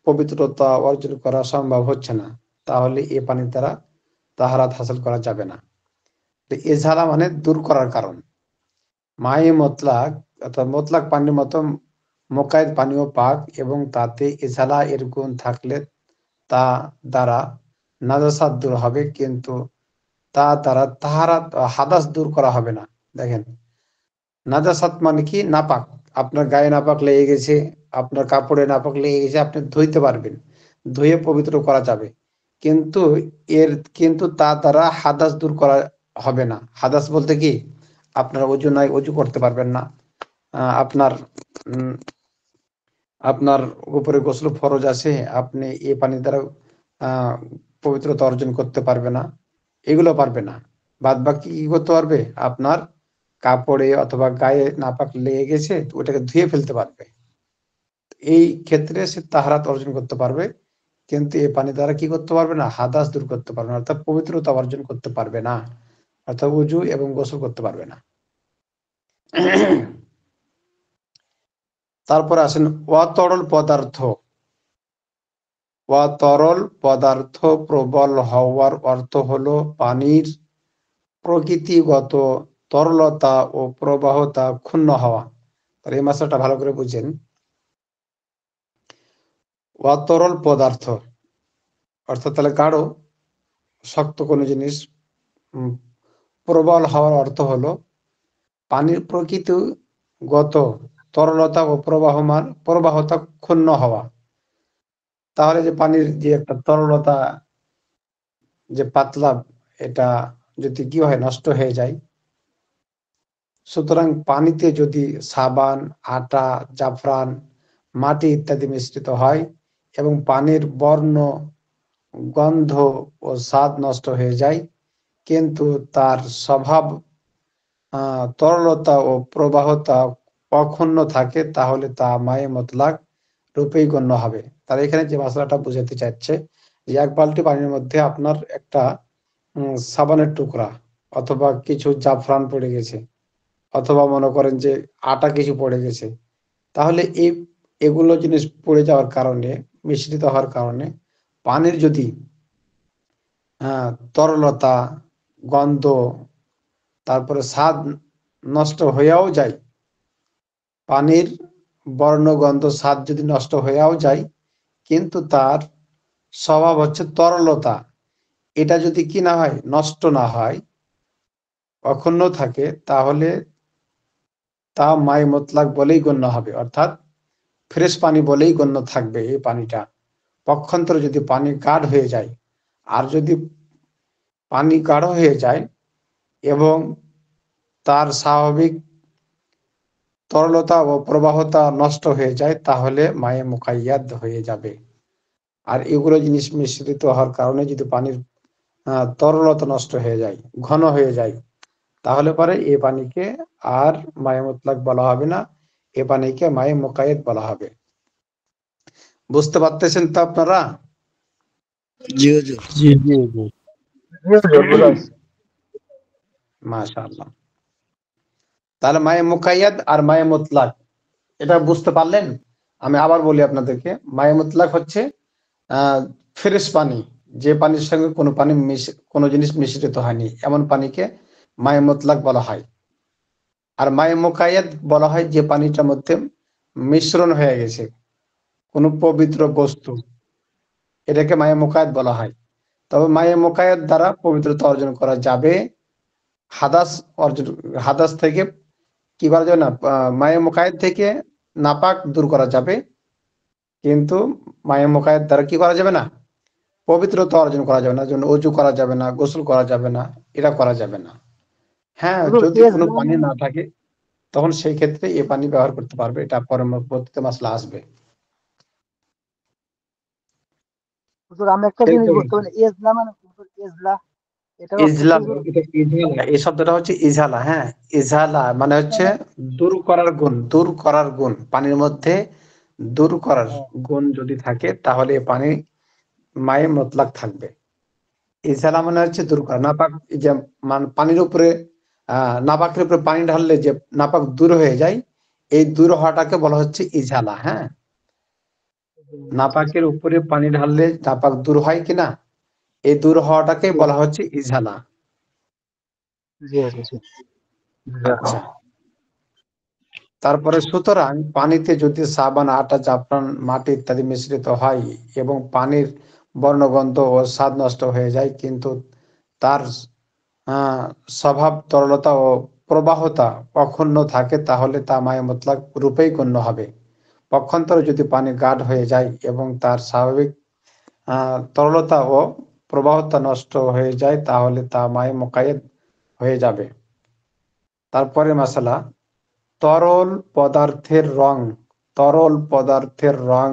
পবিত্রতা অর্জন করা সম্ভব হচ্ছে না, তাহলে এই পানির দ্বারা তাহারাত হাসিল করা যাবে না। এছাড়া মানে দূর করার কারণ, মায়ে মতলাক অর্থাৎ মতলাক পানির মতো মোকায়েদ পানীয় পাক, এবং তাতে এছাড়া এর গুণ থাকলে তা দ্বারা নাজাসাত দূর হবে, কিন্তু তা দ্বারা তাহারাত হাদাস দূর করা হবে না। দেখেন, নাজাসাত মানে কি? নাপাক। আপনার গায়ে নাপাক লেগে গেছে, আপনার কাপড়ে নাপাক লেগে গেছে, আপনি ধুইতে পারবেন, ধুয়ে পবিত্র করা যাবে। কিন্তু কিন্তু তা দ্বারা হাদাস দূর করা হবে না। হাদাস বলতে কি? আপনার অজু নাই, অজু করতে পারবেন না। আপনার আপনার উপরে গোসল ফরজ আছে, আপনি এই পানি দ্বারা পবিত্রতা অর্জন করতে পারবে না, এগুলো পারবে না। বাদ বাকি কি করতে পারবে? আপনার কাপড়ে অথবা গায়ে নাপাক লেগে গেছে, ওটাকে ধুয়ে ফেলতে পারবে। এই ক্ষেত্রে সে তাহারাত অর্জন করতে পারবে, কিন্তু এই পানি দ্বারা কি করতে পারবে না? হাদাস দূর করতে পারবে না, অর্থাৎ পবিত্রতা অর্জন করতে পারবে না, অর্থাৎ উজু এবং গোসল করতে পারবে না। তারপরে আসেন অতরল পদার্থ। অতরল পদার্থ প্রবল হওয়ার অর্থ হলো পানির প্রকৃতিগত তরলতা ও প্রবাহতা ক্ষুণ্ণ হওয়া। তাহলে এই মাসাটা ভালো করে বুঝেন। অতরল পদার্থ অর্থাৎ তাহলে গাঢ় শক্ত কোনো জিনিস। প্রবল হওয়ার অর্থ হলো পানির প্রকৃতিগত তরলতা ও প্রবাহতা ক্ষুণ্ণ হওয়া। তাহলে যে পানির যে একটা তরলতা, যে পাতলা, এটা যদি কি হয়? নষ্ট হয়ে যায়। সুতরাং পানিতে যদি সাবান, আটা, জাফরান, মাটি ইত্যাদি মিশ্রিত হয় এবং পানির বর্ণ, গন্ধ ও স্বাদ নষ্ট হয়ে যায়, কিন্তু তার স্বভাব তরলতা ও প্রবাহতা অক্ষুণ্ণ থাকে, তাহলে তা মায়ে মতলাক রূপেই গণ্য হবে। তার এখানে যে মশলাটা বুঝাতে চাচ্ছে যে এক বালতি পানির মধ্যে আপনার একটা সাবানের টুকরা অথবা কিছু জাফরান পড়ে গেছে, অথবা মনে করেন যে আটা কিছু পড়ে গেছে, তাহলে এগুলো জিনিস পড়ে যাওয়ার কারণে, মিশ্রিত হওয়ার কারণে পানির যদি তরলতা, গন্ধ, তারপরে স্বাদ নষ্ট হয়েও যায়, পানির বর্ণ, গন্ধ, স্বাদ যদি নষ্ট হয়েও যায়, কিন্তু তার স্বভাব হচ্ছে তরলতা, এটা যদি কি না হয়? নষ্ট না হয়, অক্ষুণ্ণ থাকে, তাহলে তা মায়ে মতলাক বলেই গণ্য হবে, অর্থাৎ ফ্রেশ পানি বলেই গণ্য থাকবে এই পানিটা। পক্ষান্তরে যদি পানি গাঢ় হয়ে যায়, আর যদি পানি গাঢ় হয়ে যায় এবং তার স্বাভাবিক তরলতা ও প্রবাহতা নষ্ট হয়ে যায়, তাহলে মায়ে মুকাইয়াদ হয়ে যাবে। আর এগুলো জিনিস মিশ্রিত হওয়ার কারণে যদি পানির তরলতা নষ্ট হয়ে যায়, ঘন হয়ে যায়, তাহলে পরে এ পানিকে আর মায়ে মুতলাক বলা হবে না, এ পানিকে মায়ে মুকাইয়াদ বলা হবে। বুঝতে পারতেছেন তো আপনারা? জি হুজুর। জি জি জি। মাশাআল্লাহ। তাহলে মায়ে মুকাইয়াদ আর মায়ে মুতলাক এটা বুঝতে পারলেন? আমি আবার বলি আপনাদেরকে, মায়ে মুতলাক হচ্ছে ফ্রেশ পানি, যে পানির সঙ্গে কোনো জিনিস মিশ্রিত হয়নি, এমন পানিকে মায়ে মুতলাক বলা হয়। আর মায়ে মুকাইয়াদ বলা হয় যে পানিটার মধ্যে মিশ্রণ হয়ে গেছে কোনো পবিত্র বস্তু, এটাকে মায়ে মুকাইয়াদ বলা হয়। তবে মায়ে মুকাইয়াদ দ্বারা পবিত্রতা অর্জন করা যাবে, হাদাস থেকে কি বলা যাবে না, মায়ে মুকাইয়াদ থেকে নাপাক দূর করা যাবে, কিন্তু মায়ে মুকাইয়াদ দ্বারা কি করা যাবে না? পবিত্রতা অর্জন করা যাবে না, যেমন অজু করা যাবে না, গোসল করা যাবে না, এটা করা যাবে না। হ্যাঁ, যদি কোনো পানি না থাকে তখন সেই ক্ষেত্রে এ পানি ব্যবহার করতে পারবে, এটা পরবর্তীতে মাসলা আসবে। আমি একটা জিনিস বুঝতে পারি, ইজলা মানে ইজলা, এটা এই শব্দটা হচ্ছে ইজালা। হ্যাঁ, ইজালা মানে হচ্ছে দূর করার গুণ, দূর করার গুণ। পানির মধ্যে দূর করার গুণ যদি থাকে, তাহলে পানি মায়ে মতলাক থাকবে। ইজালা মানে হচ্ছে দূর করা। নাপাক, যে পানির উপরে নাপাকের উপরে পানি ঢাললে যে নাপাক দূর হয়ে যায়, এই দূর হওয়াটাকে বলা হচ্ছে ইজালা। হ্যাঁ, নাপাকের উপরে পানি ঢাললে নাপাক দূর হয় কিনা, এই দূর হওয়াটাকে বলা হচ্ছে ইজালা। আচ্ছা, তারপরে সুতরাং পানিতে যদি সাবান, আটা, জাফরান, মাটি ইত্যাদি মিশ্রিত হয় এবং পানির বর্ণগন্ধ ও স্বাদ নষ্ট হয়ে যায়, কিন্তু তার স্বভাব তরলতা ও প্রবাহতা অক্ষুণ্ণ থাকে তাহলে তা মায়ে মুতলাক রূপেই গণ্য হবে। পক্ষান্তরে যদি পানি গাঢ় হয়ে যায় এবং তার স্বাভাবিক তরলতা ও প্রবাহতা নষ্ট হয়ে যায় তাহলে তা মায়ে মুকাইয়াদ হয়ে যাবে। তারপরে মাসালা, তরল পদার্থের রং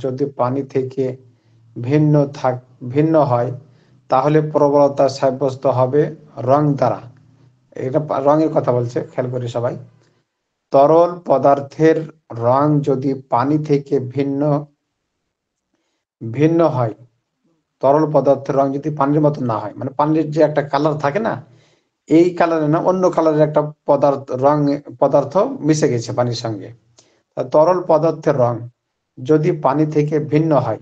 যদি পানি থেকে ভিন্ন হয় তাহলে প্রবলতা সাব্যস্ত হবে রং দ্বারা। এটা রঙের কথা বলছে, খেয়াল করি সবাই। তরল পদার্থের রং যদি পানি থেকে ভিন্ন হয়, তরল পদার্থের রং যদি পানির মতো না হয়, মানে পানির যে একটা কালার থাকে না, এই কালারে না অন্য কালারের একটা পদার্থ মিশে গেছে পানির সঙ্গে। তরল পদার্থের রং যদি পানি থেকে ভিন্ন হয়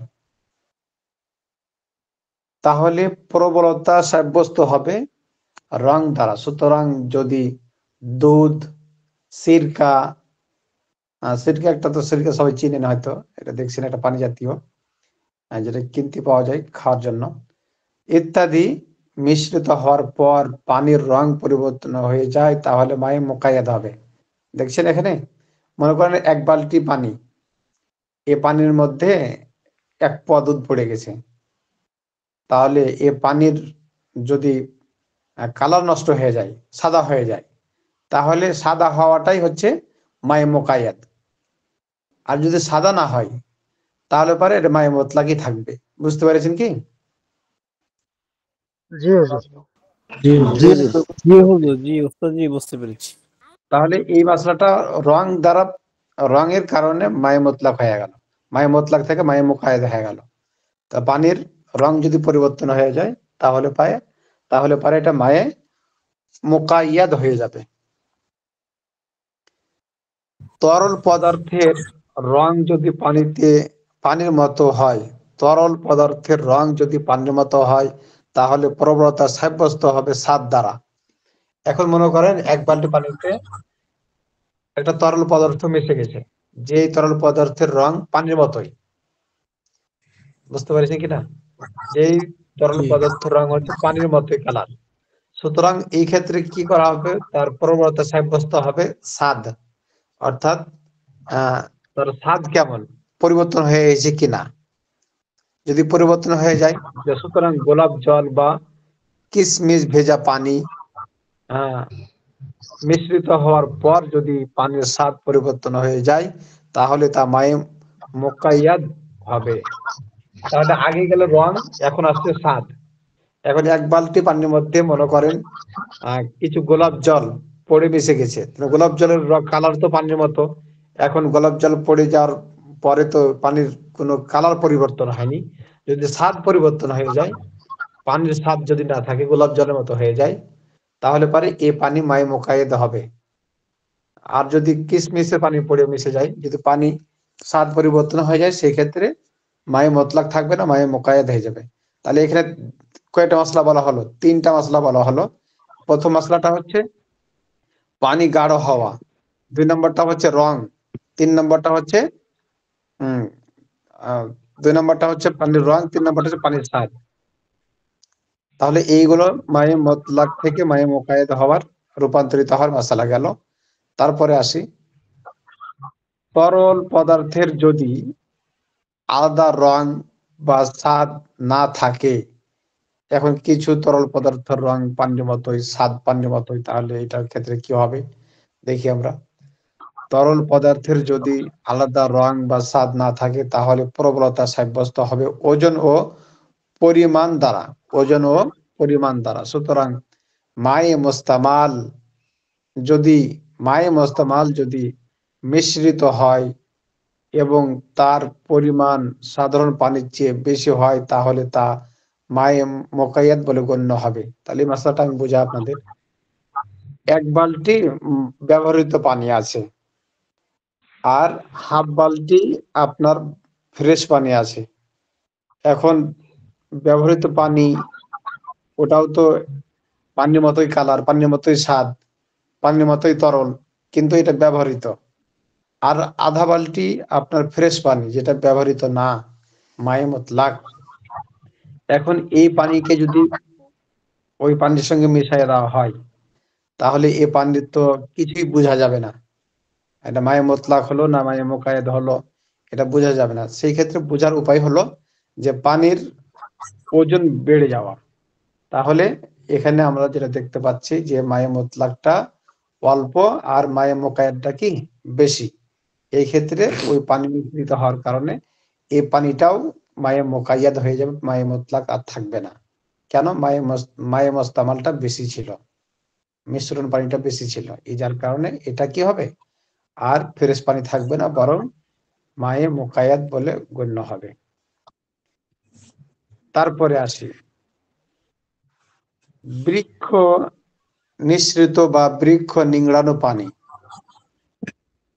তাহলে প্রবলতা সাব্যস্ত হবে রং দ্বারা। সুতরাং যদি দুধ, সিরকা একটা তো সিরকা সবাই চিনেন হয়তো, এটা দেখছেন একটা পানি জাতীয় যেটা কিনতে পাওয়া যায় খাওয়ার জন্য, ইত্যাদি মিশ্রিত হওয়ার পর পানির রং পরিবর্তন হয়ে যায় তাহলে মায়ে মুকাইয়াদ হবে। দেখছেন এখানে, মনে করেন 1 বালতি পানি, এ পানির মধ্যে 1 পোয়া দুধ পড়ে গেছে, তাহলে এ পানির যদি কালার নষ্ট হয়ে যায়, সাদা হয়ে যায়, তাহলে সাদা হওয়াটাই হচ্ছে মায়ে মুকাইয়াদ। আর যদি সাদা না হয় তাহলে পরে এটা মায়ে মুতলাকই থাকবে। বুঝতে পেরেছেন কি? জি বুঝতে পেরেছি। তাহলে এই মশলাটা রঙের কারণে মায়ে মুতলাক হয়ে গেল, মায়ে মুতলাক থেকে মায়ে মুকাইয়াদ হয়ে গেল। তা পানির রং যদি পরিবর্তন হয়ে যায় তাহলে পরে এটা মায়ে মুকাইয়াদ হয়ে যাবে। তরল পদার্থের রং যদি পানির মতো হয়, তাহলে প্রবলতা সাব্যস্ত হবে স্বাদ দ্বারা। এখন মনে করেন 1 বালতি পানিতে একটা তরল পদার্থ মিশে গেছে, যে তরল পদার্থের রং পানির মতোই। বুঝতে পারছেন কিনা? যেই তরল পদার্থের রং হচ্ছে পানির মতোই কালার। সুতরাং এই ক্ষেত্রে কি করা হবে, তার প্রবলতা সাব্যস্ত হবে স্বাদ, অর্থাৎ তার স্বাদ কেমন পরিবর্তন হয়ে গেছে কিনা। যদি পরিবর্তন হয়ে যায়, সুতরাং গোলাপ জল বা কিশমিশ ভেজা পানি মিশ্রিত হওয়ার পর যদি পানির স্বাদ পরিবর্তন হয়ে যায় তাহলে তা মায়ে মুকাইয়াদ হবে। তাহলে আগে গেল রং, এখন আসছে স্বাদ। এখন 1 বালতি পানির মধ্যে মনে করেন কিছু গোলাপ জল পড়ে মিশে গেছে, গোলাপ জলের কালার তো পানির মতো। এখন গোলাপ জল পড়ে যাওয়ার পরে তো পানির কোনো কালার পরিবর্তন হয়নি। যদি স্বাদ পরিবর্তন হয়ে যায়, পানির স্বাদ যদি না থাকে, গোলাপ জলের মতো হয়ে যায়, তাহলে পরে এই পানি মায়ে মুকাইয়াদ হবে। আর যদি কিশমিশের পানি পড়ে মিশে যায়, যদি পানি স্বাদ পরিবর্তন হয়ে যায়, সেই ক্ষেত্রে মায়ে মুতলাক থাকবে না, মায়ে মুকাইয়াদ হয়ে যাবে। তাহলে এখানে কয়টা মশলা বলা হলো? 3টা মশলা বলা হলো। প্রথম মশলাটা হচ্ছে পানি গাঢ় হওয়া, 2 নম্বরটা হচ্ছে রং, 3 নম্বরটা হচ্ছে 2 নম্বরটা হচ্ছে পানির রং, 3 নম্বরটা হচ্ছে পানির স্বাদ। তাহলে এইগুলো মায়ে মুতলাক থেকে মায়ে মুকাইয়াদ হওয়ার, রূপান্তরিত হওয়ার মশলা গেল। তারপরে আসি, তরল পদার্থের যদি আলাদা রং বা স্বাদ না থাকে, এখন কিছু তরল পদার্থের রং পানির মতোই, স্বাদ পানির মতোই, তাহলে এটার ক্ষেত্রে কি হবে দেখি আমরা। তরল পদার্থের যদি আলাদা রং বা স্বাদ না থাকে তাহলে প্রবলতা সাব্যস্ত হবে ওজন ও পরিমাণ দ্বারা। সুতরাং মায়ে মুস্তামাল যদি মিশ্রিত হয় এবং তার পরিমাণ সাধারণ পানির চেয়ে বেশি হয় তাহলে তা মায়ে মুকাইয়াদ বলে গণ্য হবে। তাহলে এই মাসলাটা আমি বুঝাই আপনাদের। 1 বালতি ব্যবহৃত পানি আছে আর হাফ বালতি আপনার ফ্রেশ পানি আছে। এখন ব্যবহৃত পানি, ওটাও তো পানির মতোই কালার, পানির মতোই স্বাদ, পানির মতোই তরল, কিন্তু এটা ব্যবহৃত। আর আধা বালতি আপনার ফ্রেশ পানি, যেটা ব্যবহৃত না, মায়ে মুতলাক। এখন এই পানিকে যদি ওই পানির সঙ্গে মিশিয়ে দেওয়া হয় তাহলে এ পানির তো কিছুই বোঝা যাবে না, এটা মায়ে মোতলাক হলো না মায়ে মোকায়েদ হলো এটা বোঝা যাবে না। সেই ক্ষেত্রে বোঝার উপায় হলো যে পানির ওজন বেড়ে যাওয়া। তাহলে এখানে আমরা যেটা দেখতে পাচ্ছি যে মায়ে মোতলাকটা অল্প আর মায়ে মোকায়েদটা কি বেশি। এই ক্ষেত্রে ওই পানি মিশ্রিত হওয়ার কারণে এই পানিটাও মায়ে মোকাইয়াদ হয়ে যাবে, মায়ে মোতলাক আর থাকবে না। কেন? মায়ে মোস্তামালটা বেশি ছিল, মিশ্রণ পানিটা বেশি ছিল, এই যার কারণে এটা কি হবে, আর ফ্রেশ পানি থাকবে না, বরং মায়ে মোকায়াত বলে গণ্য হবে। তারপরে আসি বৃক্ষ নিঃসৃত বা বৃক্ষ নিংড়ানো পানি,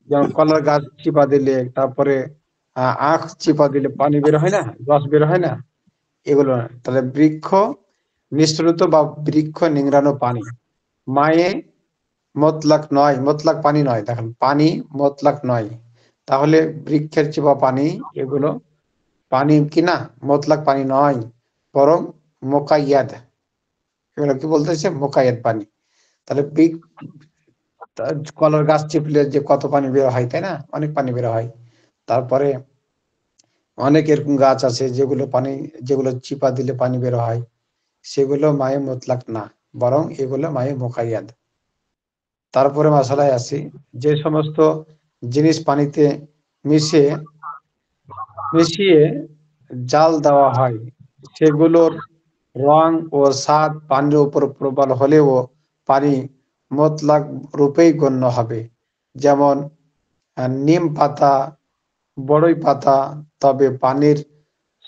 যেমন কলার গাছ চিপা দিলে, তারপরে আখ চিপা দিলে পানি বের হয় না, রস বের হয় না, এগুলো না। তাহলে বৃক্ষ নিঃসৃত বা বৃক্ষ নিংড়ানো পানি মায়ে মতলাক নয়, মতলাক পানি নয়। দেখেন পানি মতলাক নয়, তাহলে বৃক্ষের চিপা পানি এগুলো পানি কিনা মতলাক পানি নয়, বরং মোকাইয়াদ। এগুলো কি বলতেছে? মোকাইয়াদ পানি। তাহলে কলার গাছ চিপলে যে কত পানি বের হয়, তাই না? অনেক পানি বের হয়। তারপরে অনেক এরকম গাছ আছে যেগুলো চিপা দিলে পানি বের হয়, সেগুলো মায়ে মতলাক না, বরং এগুলো মায়ে মোকাইয়াদ। তারপরে মশলায় আসি, যে সমস্ত জিনিস পানিতে মিশিয়ে জাল দেওয়া হয় সেগুলোর রং ও স্বাদ পানির উপর প্রবল হলেও পানি মতলাক রূপেই গণ্য হবে। যেমন নিম পাতা, বড়ই পাতা, তবে পানির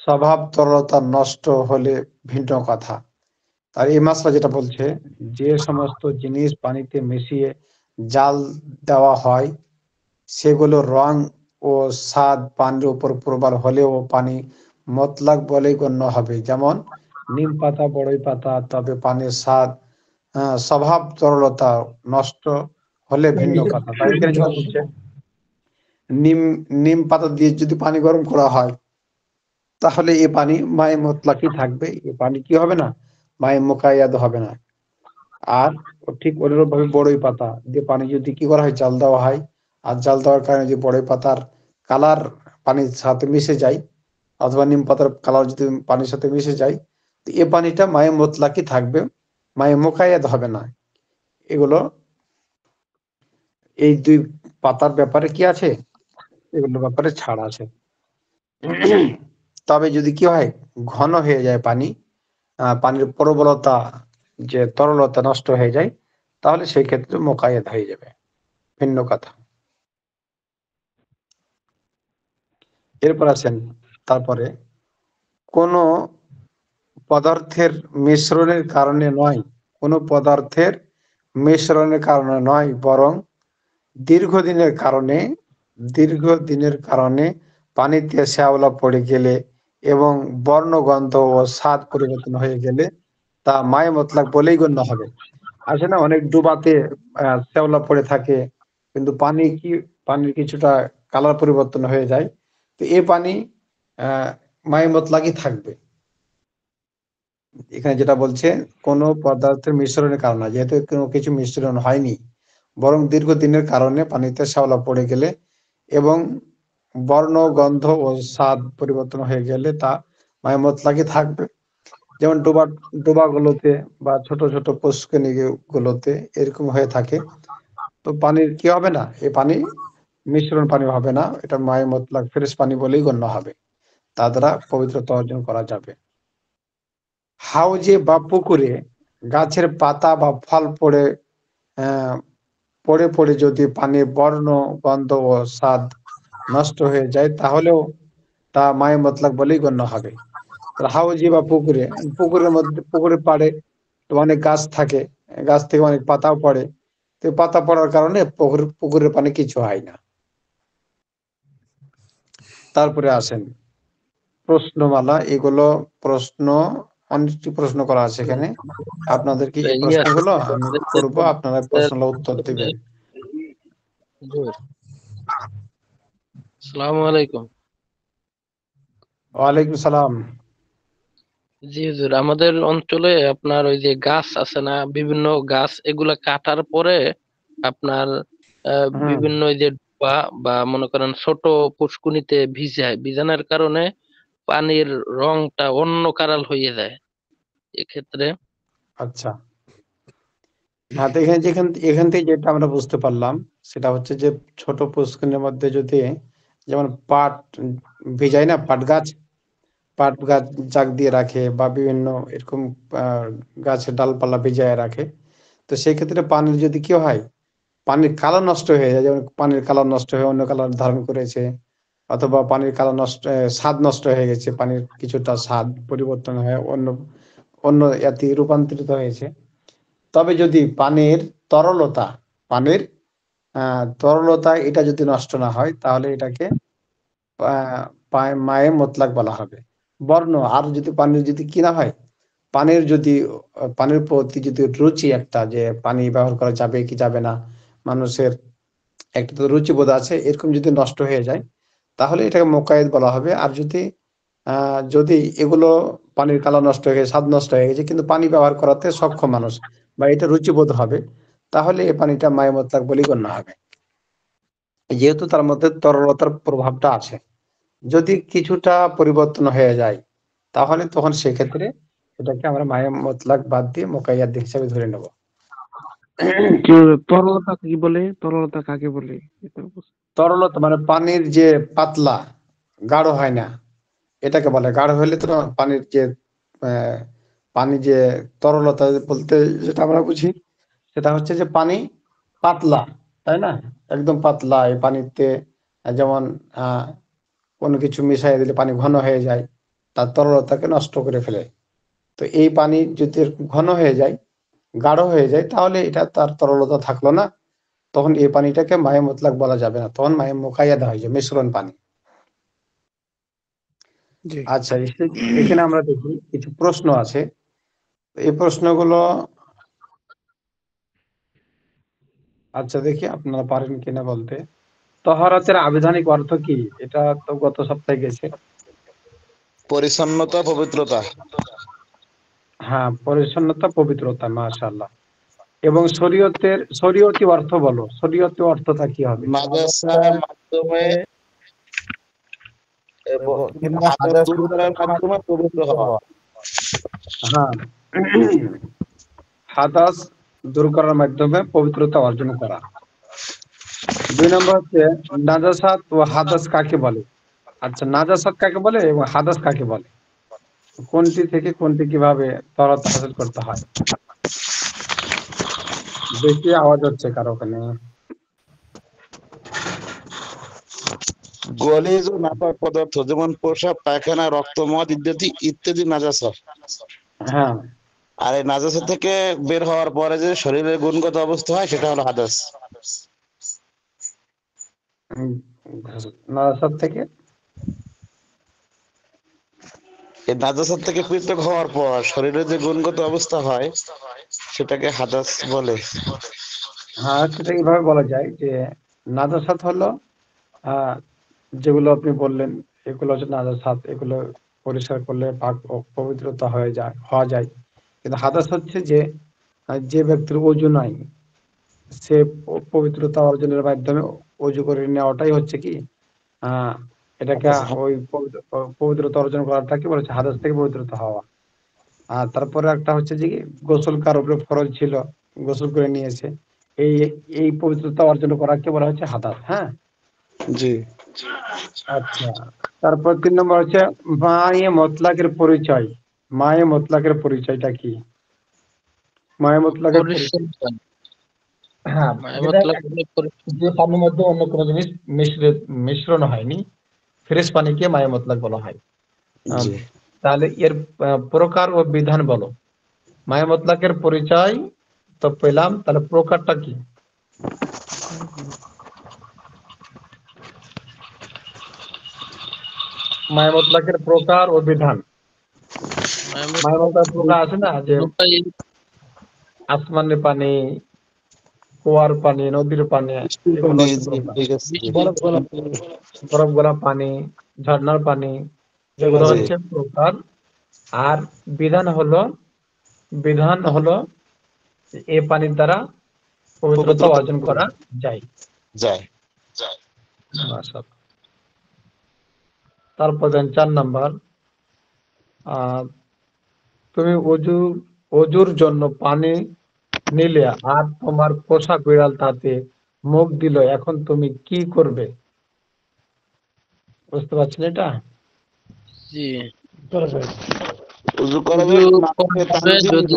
স্বভাব তরলতা নষ্ট হলে ভিন্ন কথা। আর এই মাসলা যেটা বলছে, যে সমস্ত জিনিস পানিতে মিশিয়ে জাল দেওয়া হয় সেগুলোর রং ও স্বাদ পানির উপর প্রবল হলেও পানি মতলাক বলেই গণ্য হবে। যেমন নিম পাতা, বড়ই পাতা, তবে পানির স্বাদ স্বভাব তরলতা নষ্ট হলে ভিন্ন কথা। তাই এখানে যেটা বলছে, নিম নিম পাতা দিয়ে যদি পানি গরম করা হয় তাহলে এ পানি মায়ে মতলাকই থাকবে, এ পানি কি হবে না, মায়ে মোকাইয়াদ হবে না। আর ঠিক অনুরূপ ভাবে বড়ই পাতা দিয়ে পানি যদি কি করা হয়, জাল দেওয়া হয়, আর জাল দেওয়ার কারণে যে বড়ই পাতার কালার পানির সাথে মিশে যায়, অথবা নিম পাতার কালার যদি পানির সাথে মিশে যায়, তো এ পানিটা মায়ে মোতলাকই থাকবে, মায়ে মোকাইয়াদ হবে না। এগুলো এই দুই পাতার ব্যাপারে কি আছে, এগুলোর ব্যাপারে ছাড় আছে। তবে যদি কি হয়, ঘন হয়ে যায় পানি, পানির প্রবলতা যে তরলতা নষ্ট হয়ে যায়, তাহলে সেই ক্ষেত্রে মোকায়েদ হয়ে যাবে, ভিন্ন কথা। এরপর আছেন, তারপরে কোন পদার্থের মিশ্রণের কারণে নয়, কোন পদার্থের মিশ্রণের কারণে নয়, বরং দীর্ঘদিনের কারণে পানিতে শ্যাওলা পড়ে গেলে এবং বর্ণগন্ধ ও স্বাদ পরিবর্তন হয়ে গেলে তা মায়ে মতলাক বলেই গণ্য হবে। আছে না অনেক ডুবাতে শ্যাওলা পড়ে থাকে, কিন্তু পানির কিছুটা কালার পরিবর্তন হয়ে যায়, তো এ পানি মায়ে মতলাকই থাকবে। এখানে যেটা বলছে, কোন পদার্থের মিশ্রণের কারণে, যেহেতু কোনো কিছু মিশ্রণ হয়নি, বরং দীর্ঘদিনের কারণে পানিতে শ্যাওলা পড়ে গেলে এবং বর্ণ, গন্ধ ও স্বাদ পরিবর্তন হয়ে গেলে তা মায়ে মতলাকই থাকবে। যেমন ডোবাগুলোতে বা ছোট ছোট পুষ্করিণী গুলোতে এরকম হয়ে থাকে, তো পানির কি হবে না, এ পানি মিশ্রণ পানি হবে না, এটা মায়ে মতলাক ফ্রেশ পানি বলেই গণ্য হবে, তা দ্বারা পবিত্রতা অর্জন করা যাবে। হাউজে বা পুকুরে গাছের পাতা বা ফল পড়ে পড়ে যদি পানির বর্ণ, গন্ধ ও স্বাদ নষ্ট হয়ে যায়, তাহলেও তা মায়ে মতলাক বলেই গণ্য হবে। হাউজে বা পুকুরের পাড়ে তো অনেক গাছ থাকে, গাছ থেকে অনেক পাতাও পড়ে, তো পাতা পড়ার কারণে পুকুরের পানি কিছু হয় না। তারপরে আসেন প্রশ্নমালা, এগুলো প্রশ্ন, অনেকটি প্রশ্ন করা আছে এখানে। আপনাদেরকে এই প্রশ্নগুলো আমি করব, আপনারা প্রশ্নগুলো উত্তর দিবেন। আসসালামু আলাইকুম। ওয়ালাইকুম সালাম। জি হুজুর, আমাদের অঞ্চলে আপনার ওই যে গাছ আছে না, বিভিন্ন গাছ, এগুলা কাটার পরে আপনার হুম। বিভিন্ন ওই যে ডোবা বা মনে করেন ছোট পুষ্কুনিতে ভিজায়, ভিজানোর কারণে পানির রংটা অন্য কালার হয়ে যায় এক্ষেত্রে। আচ্ছা, হ্যাঁ, তো এখান থেকে যেটা আমরা বুঝতে পারলাম সেটা হচ্ছে যে ছোট পুষ্করিণীর মধ্যে যদি যেমন পাট ভিজায় না, পাট গাছ জাগ দিয়ে রাখে বা বিভিন্ন এরকম গাছের ডালপালা ভিজায় রাখে, তো সেই ক্ষেত্রে পানির যদি কি হয়, পানির কালার নষ্ট হয়ে যায়, যেমন পানির কালার নষ্ট হয়ে অন্য কালার ধারণ করেছে, অথবা পানির কালার নষ্ট স্বাদ নষ্ট হয়ে গেছে, পানির কিছুটা স্বাদ পরিবর্তন হয়ে অন্য অন্য এতে রূপান্তরিত হয়েছে। তবে যদি তরলতা পানির তরলতা এটা যদি নষ্ট না হয়, তাহলে এটাকে মায়ে মতলাক বলা হবে। বর্ণ আর যদি পানির যদি কি না হয়, পানির প্রতি যদি রুচি একটা, যে পানি ব্যবহার করা যাবে কি যাবে না, মানুষের একটা তো রুচিবোধ আছে, এরকম যদি নষ্ট হয়ে যায় তাহলে এটাকে মোকায়েদ বলা হবে। আর যদি এগুলো পানির কালার নষ্ট হয়ে গেছে, স্বাদ নষ্ট হয়ে গেছে, কিন্তু পানি ব্যবহার করাতে সক্ষম মানুষ বা এটা রুচিবোধ হবে, তাহলে এই পানিটা মায়ে মতলাক বলেই গণ্য হবে, যেহেতু তার মধ্যে তরলতার প্রভাবটা আছে। যদি কিছুটা পরিবর্তন হয়ে যায় তাহলে তখন সেক্ষেত্রে এটাকে আমরা মায়ে মতলাক বাদ দিয়ে মোকাইয়াদ হিসেবে ধরে নেব। তরলতা কি বলে? তরলতা কাকে বলে? তরলতা মানে পানির যে পাতলা, গাঢ় হয় না, এটাকে বলে। গাঢ় হলে তো পানির যে পানি যে তরলতা বলতে যেটা আমরা বুঝি, সেটা হচ্ছে যে পানি পাতলা, তাই না? একদম পাতলা। এই পানিতে যেমন কোনো কিছু মিশিয়ে দিলে পানি ঘন হয়ে যায়, তার তরলতাকে নষ্ট করে ফেলে। তো এই পানি যদি ঘন হয়ে যায়, গাঢ় হয়ে যায়, তাহলে এটা তার তরলতা থাকলো না, তখন এই পানিটাকে মায়ে মুতলাক বলা যাবে না, তখন মায়ে মুকাইয়াদা হয়ে যায়, মিশ্রণ পানি। আচ্ছা, এখানে আমরা দেখি কিছু প্রশ্ন আছে, এই প্রশ্নগুলো আচ্ছা দেখি আপনারা পারেন কিনা বলতে। তহরাতের আবিধানিক অর্থ কি? এটা তো গত সপ্তাহে গেছে। পরিচ্ছন্নতা, পবিত্রতা। হ্যাঁ, পরিচ্ছন্নতা, পবিত্রতা, মাশাআল্লাহ। এবং শরীয়তি অর্থ বলো, শরীয়তি অর্থটা কি হবে? মাদ্রাসার মাধ্যমে হাদাস দূর করার মাধ্যমে পবিত্র হওয়া। হ্যাঁ, হাদাস দূর করার মাধ্যমে পবিত্রতা অর্জন করা। 2 নম্বর হচ্ছে নাজাসাত ও হাদাস কাকে বলে? আচ্ছা, নাজাসাত কাকে বলে এবং হাদাস কাকে বলে? কোনটি থেকে কোনটি কিভাবে তহরত হাসিল করতে হয়? বেশি আওয়াজ হচ্ছে কারো ওখানে। গলিজ ও নাপাক পদার্থ যেমন প্রসাব, পায়খানা, রক্ত, মদ ইত্যাদি নাজাসা। হ্যাঁ, আর এই নাজাসা থেকে বের হওয়ার পরে যে শরীরের গুণগত অবস্থা হয় সেটা হলো হাদাস। নাজাসাত থেকে এই নাজাসাত থেকে পৃথক হওয়ার পর শরীরের যে গুণগত অবস্থা হয় সেটাকে হাদাস বলে। হ্যাঁ, সেটা এইভাবে বলা যায় যে নাজাসাত হলো যেগুলো আপনি বললেন, এগুলো হচ্ছে নাজাসাত, এগুলো পরিষ্কার করলে পাক ও পবিত্রতা হওয়া যায়। কিন্তু হাদাস হচ্ছে যে ব্যক্তির ওযু নাই, সে পবিত্রতা অর্জনের মাধ্যমে ওযু করে নেওয়াটাই হচ্ছে কি এটাকে ওই পবিত্রতা অর্জন করাটাকে বলেছে হাদাস থেকে পবিত্রতা হওয়া। আর তারপরে একটা হচ্ছে যে গোসল কার উপরে ফরজ ছিল, গোসল করে নিয়েছে, এই এই পবিত্রতা অর্জন করাকে বলা হচ্ছে হাদাস। হ্যাঁ, জি। আচ্ছা, তারপর 3 নম্বর হচ্ছে মায়ে মতলাকের পরিচয়। মায়ে মতলাকের পরিচয়টা কি? মায়ে মতলাকের পরিচয়, হ্যাঁ, যে পানির মধ্যে অন্য কোনো জিনিস মিশ্রণ হয়নি, ফ্রেশ পানিকে মায়ে মতলাক বলা হয়। তাহলে এর প্রকার ও বিধান বলো। মায়ে মতলাকের পরিচয় তো পেলাম, তাহলে প্রকারটা কি? মায়ে মতলাকের প্রকার ও বিধান। মায়ে মতলাকের প্রকার আছে না, যে আসমানের পানি, কুয়ার পানি, নদীর পানি, বরফ গলা পানি, ঝর্ণার পানি, এগুলো হচ্ছে প্রকার। আর বিধান হলো এ পানির দ্বারা পবিত্রতা অর্জন করা যায়। মাশাআল্লাহ। তারপর দেন 4 নাম্বার, তুমি অজুর জন্য পানি নিলে আর তোমার পোষা বিড়াল তাতে মুখ দিল, এখন তুমি কি করবে? বুঝতে পারছেন এটা? জি। উযু উযু করতে যদি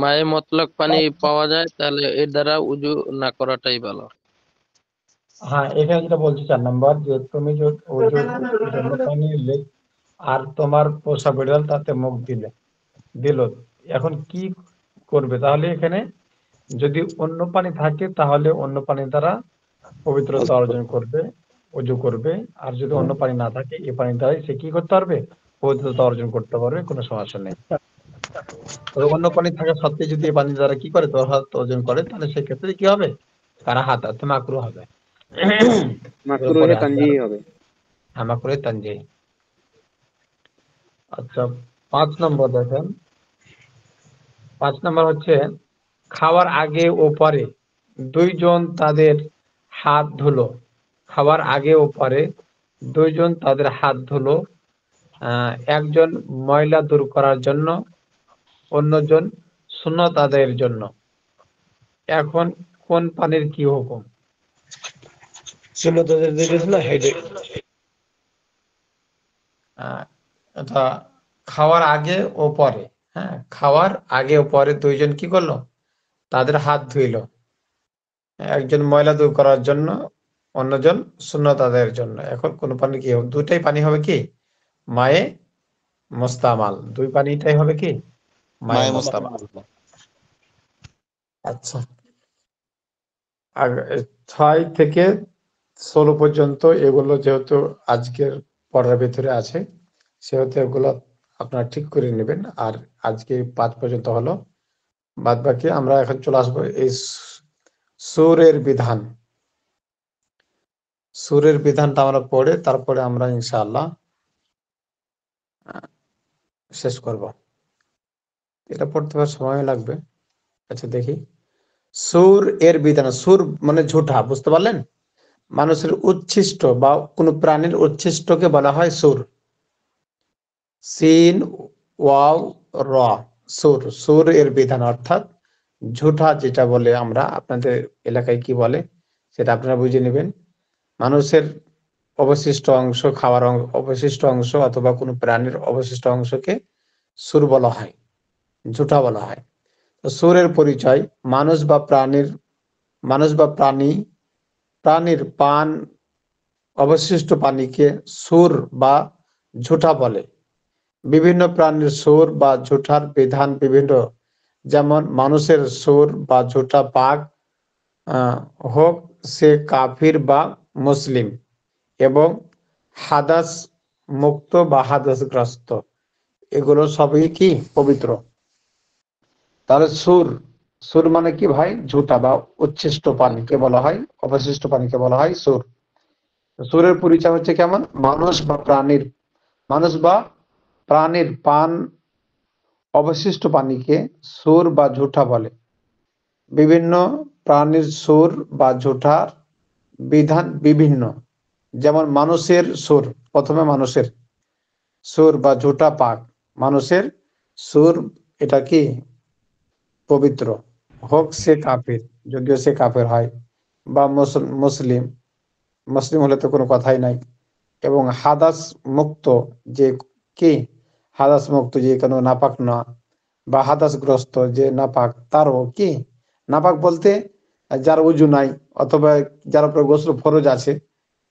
মায়ে মতলক পানি পাওয়া যায় তাহলে এর দ্বারা উযু না করাটাই ভালো। হ্যাঁ, এখানে যেটা বলছি 4 নাম্বার, যে তুমি অজুর জন্য পানি নিলে আর তোমার পোষা বিড়াল তাতে মুখ দিল, এখন কি করবে? তাহলে এখানে যদি অন্য পানি থাকে তাহলে অন্য পানি দ্বারা পবিত্রতা অর্জন করবে, অজু করবে। আর যদি অন্য পানি না থাকে এই পানি দ্বারাই সে কি করতে পারবে? পবিত্রতা অর্জন করতে পারবে, কোনো সমস্যা নেই। তবে অন্য পানি থাকা সত্ত্বেও যদি এই পানি দ্বারা কি করে তহারত অর্জন করে, তাহলে সেক্ষেত্রে কি হবে? কারাহাত অর্থাৎ মাকরুহ হবে। মাকরুহে তানজিহি হবে। হ্যাঁ, মাকরুহে তানজিহি। আচ্ছা, 5 নম্বর দেখেন। 5 নম্বর হচ্ছে খাওয়ার আগে ও পরে দুইজন তাদের হাত ধুলো। খাওয়ার আগে ও পরে দুইজন তাদের হাত ধুলো, একজন ময়লা দূর করার জন্য, অন্যজন সুন্নত আদায়ের জন্য। এখন কোন পানির কি হুকুম? এটা খাওয়ার আগে ও পরে, হ্যাঁ, খাওয়ার আগে ও পরে দুইজন কি করলো? তাদের হাত ধুইলো, একজন ময়লা দূর করার জন্য, অন্যজন সুন্নত আদায়ের জন্য। এখন কোন পানি কি হবে? দুইটাই পানি হবে কি মায়ে মুস্তামাল, দুই পানিটাই হবে কি মায়ে মুস্তামাল। আচ্ছা, আর 6 থেকে 16 পর্যন্ত এগুলো যেহেতু আজকের পড়ার ভিতরে আছে, সেহেতু এগুলো আপনারা ঠিক করে নেবেন। আর আজকে 5 পর্যন্ত হলো, বাদ বাকি আমরা এখন চলে আসবো এই সূরের বিধান। সূরের বিধানটা আমরা পড়ে তারপরে আমরা ইনশাআল্লাহ শেষ করব। এটা পড়তে সময় লাগবে। আচ্ছা, দেখি সূর এর বিধান। সূর মানে ঝুঁটা, বুঝতে পারলেন? মানুষের উচ্ছিষ্ট বা কোনো প্রাণীর উচ্ছিষ্টকে বলা হয় সূর। সিন ওয়াও র, সূর। সূর এর বিধান অর্থাৎ ঝুঁটা, যেটা বলে আমরা, আপনাদের এলাকায় কি বলে সেটা আপনারা বুঝে নেবেন। মানুষের অবশিষ্ট অংশ, খাওয়ার অবশিষ্ট অংশ অথবা কোনো প্রাণীর অবশিষ্ট অংশকে সূর বলা হয়, ঝুঁটা বলা হয়। তো সূরের পরিচয়: মানুষ বা প্রাণীর পান অবশিষ্ট পানিকে সূর বা ঝুঁটা বলে। বিভিন্ন প্রাণীর সূর বা ঝুঁটার বিধান বিভিন্ন, যেমন মানুষের সূর বা ঝুঁটা পাক হোক সে কাফির বা মুসলিম, এবং হাদাস মুক্ত বা হাদাসগ্রস্ত, এগুলো সবই কি পবিত্র। তাহলে সূর মানে কি ভাই? ঝুঁটা বা উচ্ছিষ্ট পানিকে বলা হয়, অবশিষ্ট পানিকে বলা হয় সূর। সূরের পরিচয় হচ্ছে কেমন? মানুষ বা প্রাণীর পান অবশিষ্ট পানিকে সূর বা ঝুঁটা বলে। বিভিন্ন প্রাণীর সূর বা ঝুঁটার বিধান বিভিন্ন, যেমন মানুষের সূর, প্রথমে মানুষের সূর বা ঝুঁটা পাক। মানুষের সূর এটা কি পবিত্র, হোক সে কাফির, যদিও সে কাফের হয়, বা মুসলিম হলে তো কোনো কথাই নাই। এবং হাদাস মুক্ত, যে কি হাদাস মুক্ত, যে কোনো নাপাক না, বা হাদাসগ্রস্ত যে নাপাক, তারও কি নাপাক বলতে যার উজু নাই অথবা যার উপরে গোসল ফরজ আছে,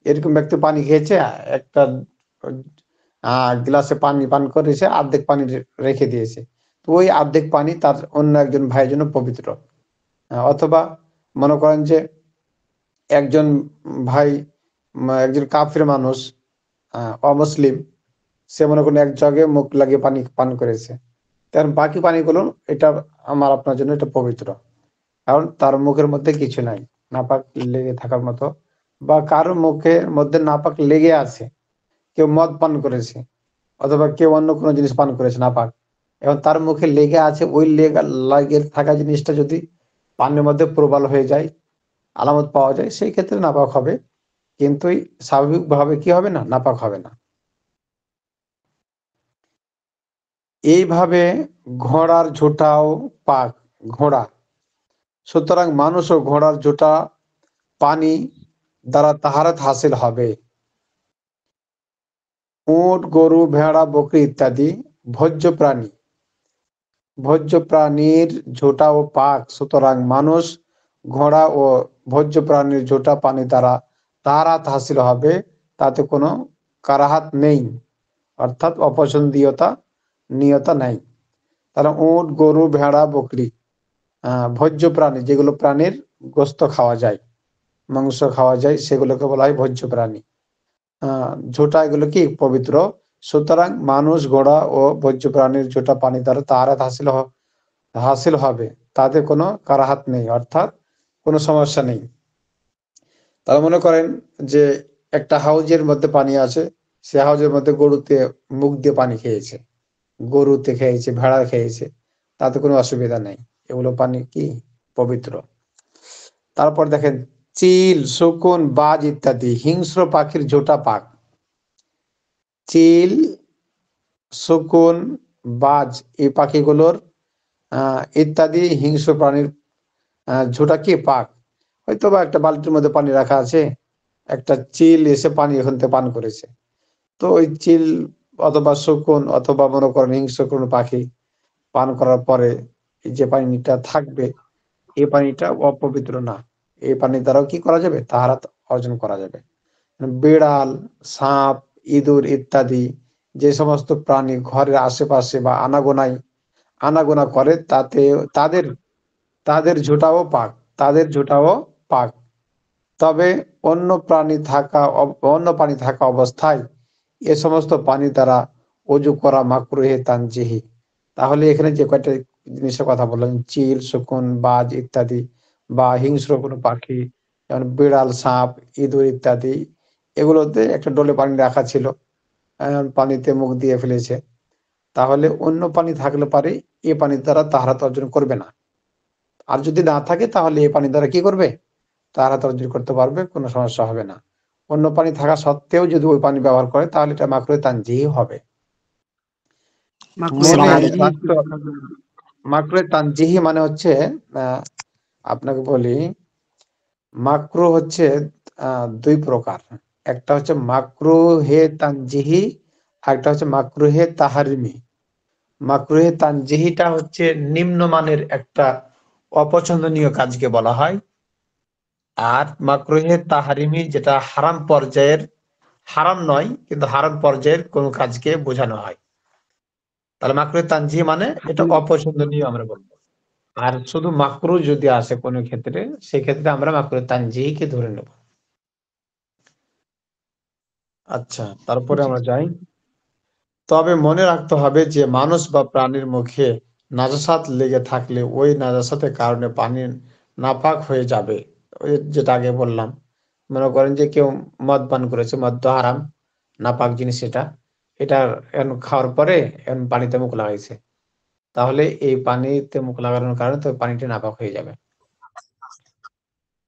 এরকম ব্যক্তি পানি খেয়েছে, একটা গ্লাসে পানি পান করেছে, অর্ধেক পানি রেখে দিয়েছে, তো ওই অর্ধেক পানি তার অন্য একজন ভাইয়ের জন্য পবিত্র। অথবা মনে করেন যে একজন ভাই, একজন কাফির মানুষ, অমুসলিম, সে মনে করেন এক জগে মুখ লাগিয়ে পানি পান করেছে, তার বাকি পানিগুলো এটা আমার আপনার জন্য এটা পবিত্র, কারণ তার মুখের মধ্যে কিছু নাই নাপাক লেগে থাকার মতো, বা কারো মুখের মধ্যে নাপাক লেগে আছে, কেউ মদ পান করেছে, অথবা কেউ অন্য কোনো জিনিস পান করেছে নাপাক, এবং তার মুখে লেগে আছে, ওই লেগে থাকা জিনিসটা যদি পানির মধ্যে প্রবাল হয়ে যায়, আলামত পাওয়া যায়, সেই ক্ষেত্রে নাপাক হবে, কিন্তু স্বাভাবিকভাবে কি হবে না, নাপাক হবে না। এইভাবে ঘোড়ার ঝোঁটাও পাক, ঘোড়া। সুতরাং মানুষ ও ঘোড়ার ঝোঁটা পানি দ্বারা তাহারাত হাসিল হবে। উট, গরু, ভেড়া, বকরি ইত্যাদি ভোজ্য প্রাণী। ভোজ্য প্রাণীর ঝোঁটা ও পাক, সুতরাং মানুষ, ঘোড়া ও ভোজ্য প্রাণীর ঝোঁটা পানি দ্বারা তাহারাত হাসিল হবে, তাতে কোনো কারাহাত নেই, অর্থাৎ অপছন্দীয়তা নিয়তা নাই। তাহলে উট, গরু, ভেড়া, বকরি ভোজ্য প্রাণী, যেগুলো প্রাণীর গোস্ত খাওয়া যায়, মাংস খাওয়া যায়, সেগুলোকে বলা হয় ভোজ্য প্রাণী। ঝোঁটা এগুলো কি পবিত্র, সুতরাং মানুষ, ঘোড়া ও ভোজ্য প্রাণীর ঝোঁটা পানি দ্বারা তাহারাত হাসিল হবে, তাতে কোনো কারাহাত নেই, অর্থাৎ কোনো সমস্যা নেই। তাহলে মনে করেন যে একটা হাউজের মধ্যে পানি আছে, সে হাউজের মধ্যে গরুতে মুখ দিয়ে পানি খেয়েছে, গরুতে খেয়েছে, ভেড়া খেয়েছে, তাতে কোনো অসুবিধা নেই, এগুলো পানি কি পবিত্র। তারপর দেখেন, চিল, শকুন, বাজ ইত্যাদি হিংস্র পাখির ঝোঁটা পাক। চিল, শকুন, বাজ, এই পাখিগুলোর ইত্যাদি হিংস্র প্রাণীর ঝোঁটা কি পাক। হয়তো বা একটা বালতির মধ্যে পানি রাখা আছে, একটা চিল এসে পানি ওখান থেকে পান করেছে, তো ওই চিল অথবা শকুন অথবা মনে করেন হিংস্র কোনো পাখি পান করার পরে যে পানিটা থাকবে, এই পানিটা অপবিত্র না, এই পানি দ্বারাও কি করা যাবে, তাহারাত অর্জন করা যাবে। বিড়াল, সাপ, ইঁদুর ইত্যাদি যে সমস্ত প্রাণী ঘরের আশেপাশে বা আনাগোনা করে, তাতে তাদের ঝোঁটাও পাক, তাদের ঝোঁটাও পাক। তবে অন্য পানি থাকা অবস্থায় এ সমস্ত পানি দ্বারা অজু করা মাকরুহে তানজিহি। তাহলে এখানে যে কয়টা জিনিসের কথা বললাম, চিল, শকুন, বাজ ইত্যাদি, বা হিংস্র কোনো পাখি যেমন বিড়াল, সাপ, ইঁদুর ইত্যাদি, এগুলোতে একটা ডোলে পানি রাখা ছিল, পানিতে মুখ দিয়ে ফেলেছে, তাহলে অন্য পানি থাকলে পারে এ পানির দ্বারা তাহারাত অর্জন করবে না। আর যদি না থাকে তাহলে এই পানি দ্বারা কি করবে, তাহারাত অর্জন করতে পারবে, কোনো সমস্যা হবে না। অন্য পানি থাকা সত্ত্বেও যদি ওই পানি ব্যবহার করে, তাহলে এটা মাকরুহে তানজিহি হবে। মাকরুহে তানজিহি মানে হচ্ছে, আপনাকে বলি, মাকরুহ হচ্ছে দুই প্রকার। একটা হচ্ছে মাকরুহে তানজিহি, একটা হচ্ছে মাকরুহে তাহারিমি। মাকরুহে তানজিহিটা হচ্ছে নিম্নমানের একটা অপছন্দনীয় কাজকে বলা হয়, আর মাকরুহে তাহারিমি যেটা হারাম পর্যায়ের, হারাম নয় কিন্তু হারাম পর্যায়ের কোনো কাজকে বোঝানো হয়। তাহলে মাকরুহে তানজিহি মানে এটা অপছন্দনীয় আমরা বলবো। আর শুধু মাকরু যদি আসে কোনো ক্ষেত্রে, সেক্ষেত্রে আমরা মাকরুহে তানজিহিকে ধরে নেব। আচ্ছা, তারপরে আমরা যাই। তবে মনে রাখতে হবে যে মানুষ বা প্রাণীর মুখে নাজাসাত লেগে থাকলে ওই নাজাসাতের কারণে পানি নাপাক হয়ে যাবে। ওই যেটা আগে বললাম, মনে করেন যে কেউ মদ পান করেছে, মদ তো হারাম, নাপাক জিনিস, এটা খাওয়ার পরে পানিতে মুখ লাগাইছে, তাহলে এই পানিতে মুখ লাগানোর কারণে তো পানিটা নাপাক হয়ে যাবে।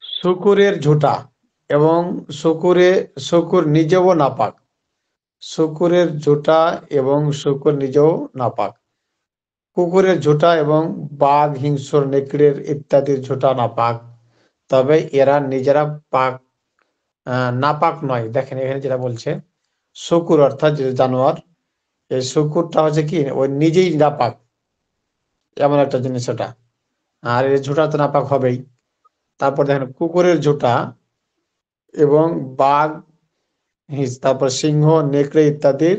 শুকুরের ঝোঁটা এবং শুকুর নিজেও নাপাক। শুকুরের ঝোঁটা এবং শুকুর নিজেও নাপাক। কুকুরের ঝোঁটা এবং বাঘ, হিংস্র, নেকড়ের ইত্যাদির ঝোঁটা নাপাক, তবে এরা নিজেরা নাপাক নয়। দেখেন এখানে যেটা বলছে, শুকুর অর্থাৎ যে জানোয়ার, এই শুকুরটা হচ্ছে কি, ওই নিজেই নাপাক, এমন একটা জিনিস ওটা, আর এর ঝোঁটা তো নাপাক হবেই। তারপর দেখেন কুকুরের ঝোঁটা এবং বাঘ, তারপর সিংহ, নেকড়ে ইত্যাদির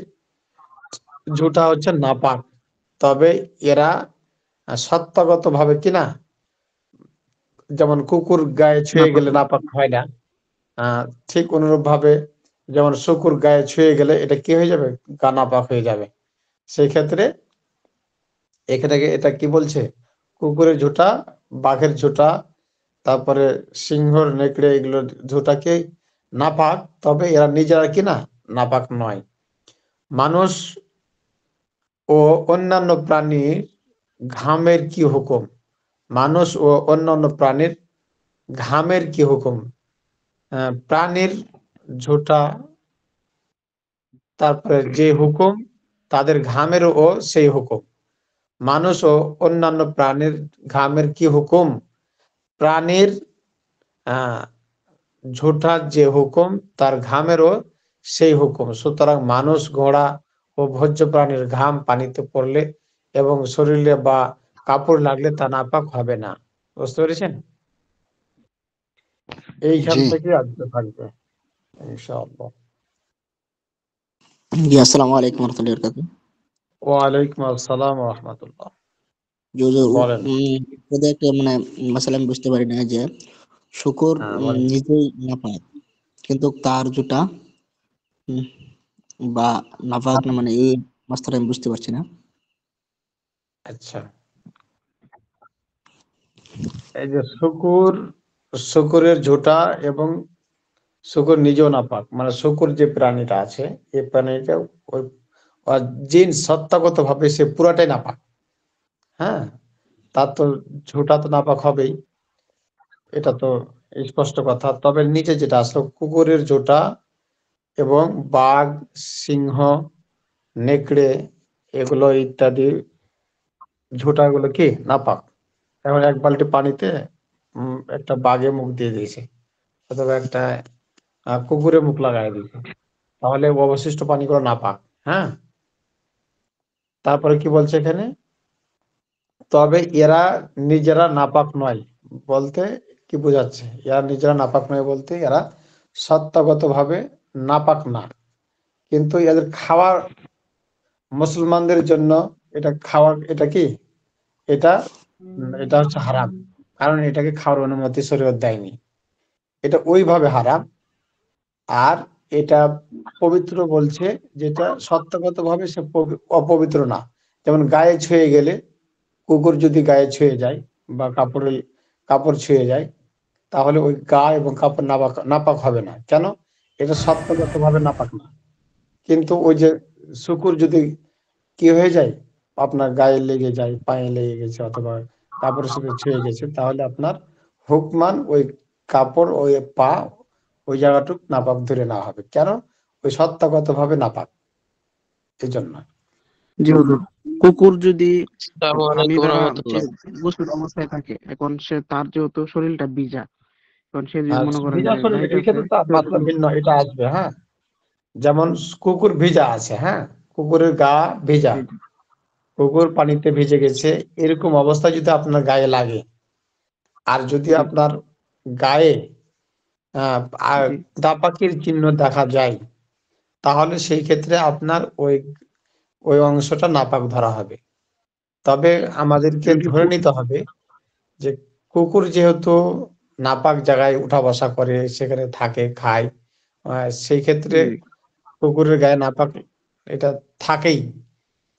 ঝোঁটা হচ্ছে নাপাক, তবে এরা সত্তাগত ভাবে কিনা, যেমন কুকুর গায়ে ছুঁয়ে গেলে নাপাক হয় না, ঠিক অনুরূপ ভাবে যেমন শুকুর গায়ে ছুঁয়ে গেলে এটা কি হয়ে যাবে, গা নাপাক হয়ে যাবে। সেই ক্ষেত্রে এখানে এটা কি বলছে, কুকুরের ঝোঁটা, বাঘের ঝোঁটা, তারপরে সিংহর, নেকড়ে, এগুলোর ঝোঁটাকে নাপাক, তবে এরা নিজেরা কিনা নাপাক নয়। মানুষ ও অন্যান্য প্রাণীর ঘামের কি হুকুম? মানুষ ও অন্যান্য প্রাণীর ঘামের কি হুকুম? প্রাণীর ঝোঁটা, তারপরে যে হুকুম, তাদের ঘামেরও সেই হুকুম। মানুষ ও অন্যান্য প্রাণীর ঘামের কি হুকুম? প্রাণীর ঝোঁটার যে হুকুম, তার ঘামেরও সেই হুকুম। সুতরাং মানুষ, ঘোড়া ও ভোজ্য প্রাণীর ঘাম পানিতে পড়লে এবং শরীরে বা কাপড় লাগলে তা নাপাক হবে না। বুঝতে পেরেছেন? এইখান জি থেকে আসতে থাকবে ইনশাআল্লাহ। জি, আসসালামু আলাইকুম রহমতুল্লাহ বরকাতুহ। ওয়ালাইকুম আসসালাম ওয়া রাহমাতুল্লাহ। যে হুজুর, বলেন। যদি একটা মাসালা আমি বুঝতে পারি না যে শুকর হ্যাঁ বলেন। নিজেই নাপাক, কিন্তু তার জুতা উম, বা নাপাক না, এই মাসটা আমি বুঝতে পারছি না। আচ্ছা, এই যে শুকুরের ঝোঁটা এবং শুকুর নিজেও নাপাক, মানে শুকুর যে প্রাণীটা আছে, এই প্রাণীটা ওই জিন সত্তাগত ভাবে সে পুরাটাই নাপাক। হ্যাঁ, তার তো ঝোঁটা তো নাপাক হবেই, এটা তো স্পষ্ট কথা। তবে নিচে যেটা আসলো, কুকুরের ঝোঁটা এবং বাঘ, সিংহ, নেকড়ে, এগুলো ইত্যাদি ঝোঁটাগুলো কি নাপাক। এখন এক বালতি পানিতে একটা বাঘে মুখ দিয়ে দিয়েছে, অথবা একটা কুকুরে মুখ লাগাই দিয়েছে, তাহলে অবশিষ্ট পানিগুলো নাপাক। হ্যাঁ, তারপরে কি বলছে এখানে? তবে এরা নিজেরা নাপাক নয় বলতে কি বোঝাচ্ছে? এরা নিজেরা নাপাক নয় বলতে এরা সত্তাগত ভাবে নাপাক না, কিন্তু এদের খাওয়ার, মুসলমানদের জন্য এটা খাওয়ার, এটা কি, এটা এটা হচ্ছে হারাম, কারণ এটাকে খাওয়ার অনুমতি শরীয়ত দেয়নি। এটা ওইভাবে হারাম। আর এটা পবিত্র বলছে যেটা সত্যগত ভাবে সে অপবিত্র না। যেমন গায়ে ছুঁয়ে গেলে, কুকুর যদি গায়ে ছুঁয়ে যায় বা কাপড় ছুঁয়ে যায়, তাহলে ওই গা এবং কাপড় নাপাক নাপাক হবে না। কেন? এটা সত্যগত ভাবে নাপাক না। কিন্তু ওই যে শুকুর যদি কি হয়ে যায়, আপনার গায়ে লেগে যায়, পায়ে লেগে গেছে, অথবা কাপড়ের সাথে ছুঁয়ে গেছে, তাহলে আপনার হুকমান ওই কাপড়, ওই পা, ওই জায়গাটুক নাপাক ধরে নেওয়া হবে। কেন? ওই সত্তাগত ভাবে নাপাক, এই জন্য। জি হুজুর, কুকুর যদি আসসালামু পানি আলাইকুম দ্বারা রহমতুল্লাহ। গোসল অবস্থায় থাকে, এখন তার যেহেতু শরীরটা ভিজা, এখন সে যদি মনে করেন ভিজা যে শরীর, এই যাইতেছে, ক্ষেত্রে তো মাত্রা ভিন্ন, এটা আসবে। হ্যাঁ, যেমন কুকুর ভিজা আছে, হ্যাঁ, কুকুরের গা ভিজা, কুকুর পানিতে ভিজে গেছে, এরকম অবস্থায় যদি আপনার গায়ে লাগে, আর যদি আপনার গায়ে নাপাকের চিহ্ন দেখা যায়, তাহলে সেই ক্ষেত্রে আপনার ওই ওই অংশটা নাপাক ধরা হবে। তবে আমাদেরকে ধরে নিতে হবে যে কুকুর যেহেতু নাপাক জায়গায় উঠা বসা করে, সেখানে থাকে, খায়, সেই ক্ষেত্রে কুকুরের গায়ে নাপাক এটা থাকেই।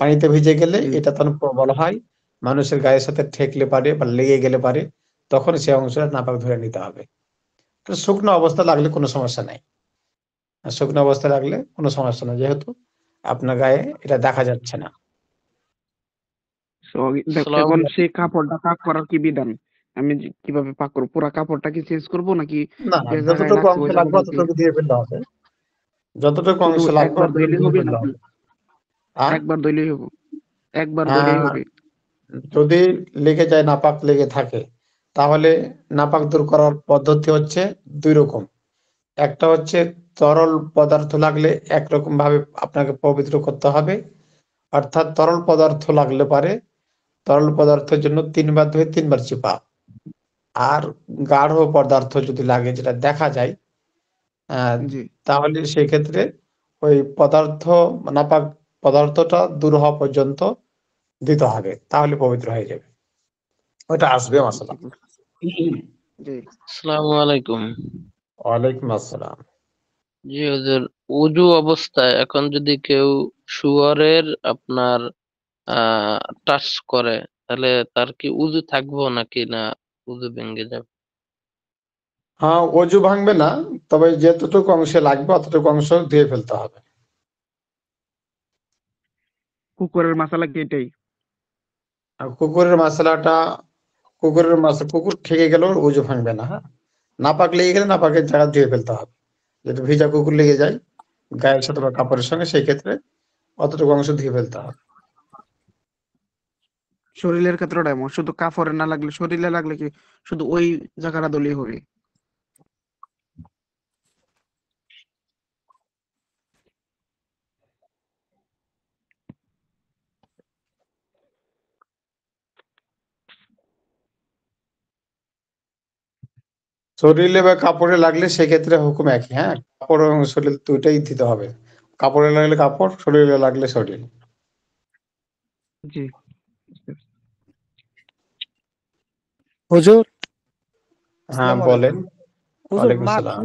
পানিতে ভিজে গেলে এটা তখন প্রবল হয়, মানুষের গায়ের সাথে ঠেকলে পারে বা লেগে গেলে পারে, তখন সে অংশটা নাপাক ধরে নিতে হবে। তো শুকনো অবস্থা লাগলে কোনো সমস্যা নাই, শুকনো অবস্থা লাগলে কোনো সমস্যা নেই, যেহেতু আপনার গায়ে এটা দেখা যাচ্ছে না। এখন সেই কাপড়টা পাক করার কি বিধান? আমি কিভাবে পাক করবো? পুরা কাপড়টা কি চেঞ্জ করবো, নাকি না না, যে জায়গায় যতটুকু লাগছে অংশ ওই লাগবে জায়গাটাতে ততটুকু দিয়ে ফেলতে হবে, যতটুকু শুধু অংশ লাগবে একবার ততটুকু ধুইলে দিয়ে হবে, ফেলতে নাকি হবে। আর একবার ধুইলেই হবে? একবার ধুইলেই হবে? যদি লেগে যায়, নাপাক লেগে থাকে, তাহলে নাপাক দূর করার পদ্ধতি হচ্ছে দুই রকম। একটা হচ্ছে তরল পদার্থ লাগলে একরকম ভাবে আপনাকে পবিত্র করতে হবে, অর্থাৎ তরল পদার্থ লাগলে পারে তরল পদার্থের জন্য 3 বার ধুয়ে 3 বার চিপা। আর গাঢ় পদার্থ যদি লাগে, যেটা দেখা যায়, তাহলে সেই ক্ষেত্রে ওই পদার্থ, নাপাক পদার্থটা দূর হওয়া পর্যন্ত দিতে হবে, তাহলে পবিত্র হয়ে যাবে। ওটা আসবে মাসালা। আসসালামু আলাইকুম। ওয়ালাইকুম আসসালাম। জি হুজুর, উজু অবস্থায় এখন যদি কেউ শুয়োরের আপনার টাচ করে, তাহলে তার কি উজু থাকবো নাকি না উজু ভেঙে যাবে? হ্যাঁ, অজু ভাঙবে না, তবে যতটুকু অংশে লাগবে অতটুকু অংশ ধুয়ে ফেলতে হবে। কুকুরের মশলা কি এটাই? আর কুকুরের কুকুর ঠেকে গেলেও ওজু ভাঙবে না। হ্যাঁ, নাপাক লেগে গেলে নাপাকের জায়গা ধুয়ে ফেলতে হবে। যদি ভিজা কুকুর লেগে যায় গায়ের সাথে বা কাপড়ের সঙ্গে, সেই ক্ষেত্রে অতটুকু অংশ ধুয়ে ফেলতে হবে। শরীরের ক্ষেত্রটা এমন, শুধু কাপড়ে না লাগলে, শরীরে লাগলে কি শুধু ওই জায়গাটা দলিয়ে হবে? শরীরে বা কাপড়ে লাগলে সেক্ষেত্রে হুকুম একই। হ্যাঁ, কাপড় এবং শরীর দুইটাই দিতে হবে। কাপড়ে লাগলে কাপড়, শরীরে লাগলে শরীর। জি। হুজুর হ্যাঁ আসসালামু বলেন। আলাইকুম। হুজুর, ওয়ালাইকুম সালাম।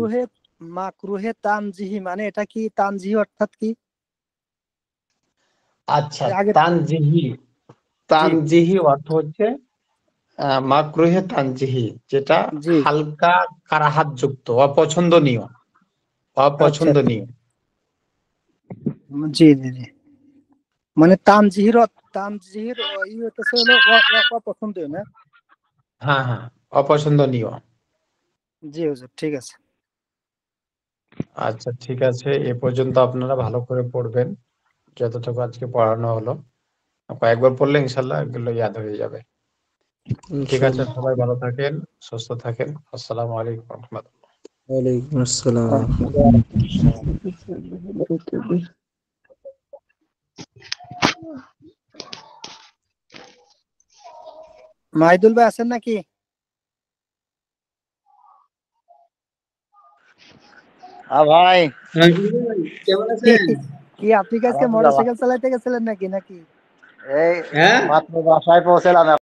মাকরুহে তানজিহি মানে এটা কি? তানজিহি অর্থাৎ কি? আচ্ছা, আগে জি তানজিহি অর্থ হচ্ছে মাকরুহে তানজিহি, যেটা জি হালকা কারাহাত যুক্ত, অপছন্দনীয়। আচ্ছা অপছন্দনীয়। জি জি জি মানে তানজিহির ই হইতেছে হলো অপছন্দনীয় না? হ্যাঁ হ্যাঁ, অপছন্দনীয়। জি হুজুর, ঠিক আছে। আচ্ছা ঠিক আছে, এ পর্যন্ত আপনারা ভালো করে পড়বেন যতটুকু আজকে পড়ানো হলো। কয়েকবার পড়লে ইনশাল্লাহ এগুলো ইয়াদ হয়ে যাবে। ঠিক আছে, ইনশাআল্লাহ। সবাই ভালো থাকেন, সুস্থ থাকেন। আসসালামু আলাইকুম ওয়া রাহমাতুল্লাহ। ওয়ালাইকুম আসসালাম। মাহিদুল ভাই আছেন নাকি? হ্যাঁ ভাই, কেমন কি আছেন? কি আপনি কি আজকে আলহামদুলিল্লাহ। মোটরসাইকেল চালাইতে গেছিলেন নাকি? এই হ্যাঁ মাত্র বাসায় পৌঁছলাম।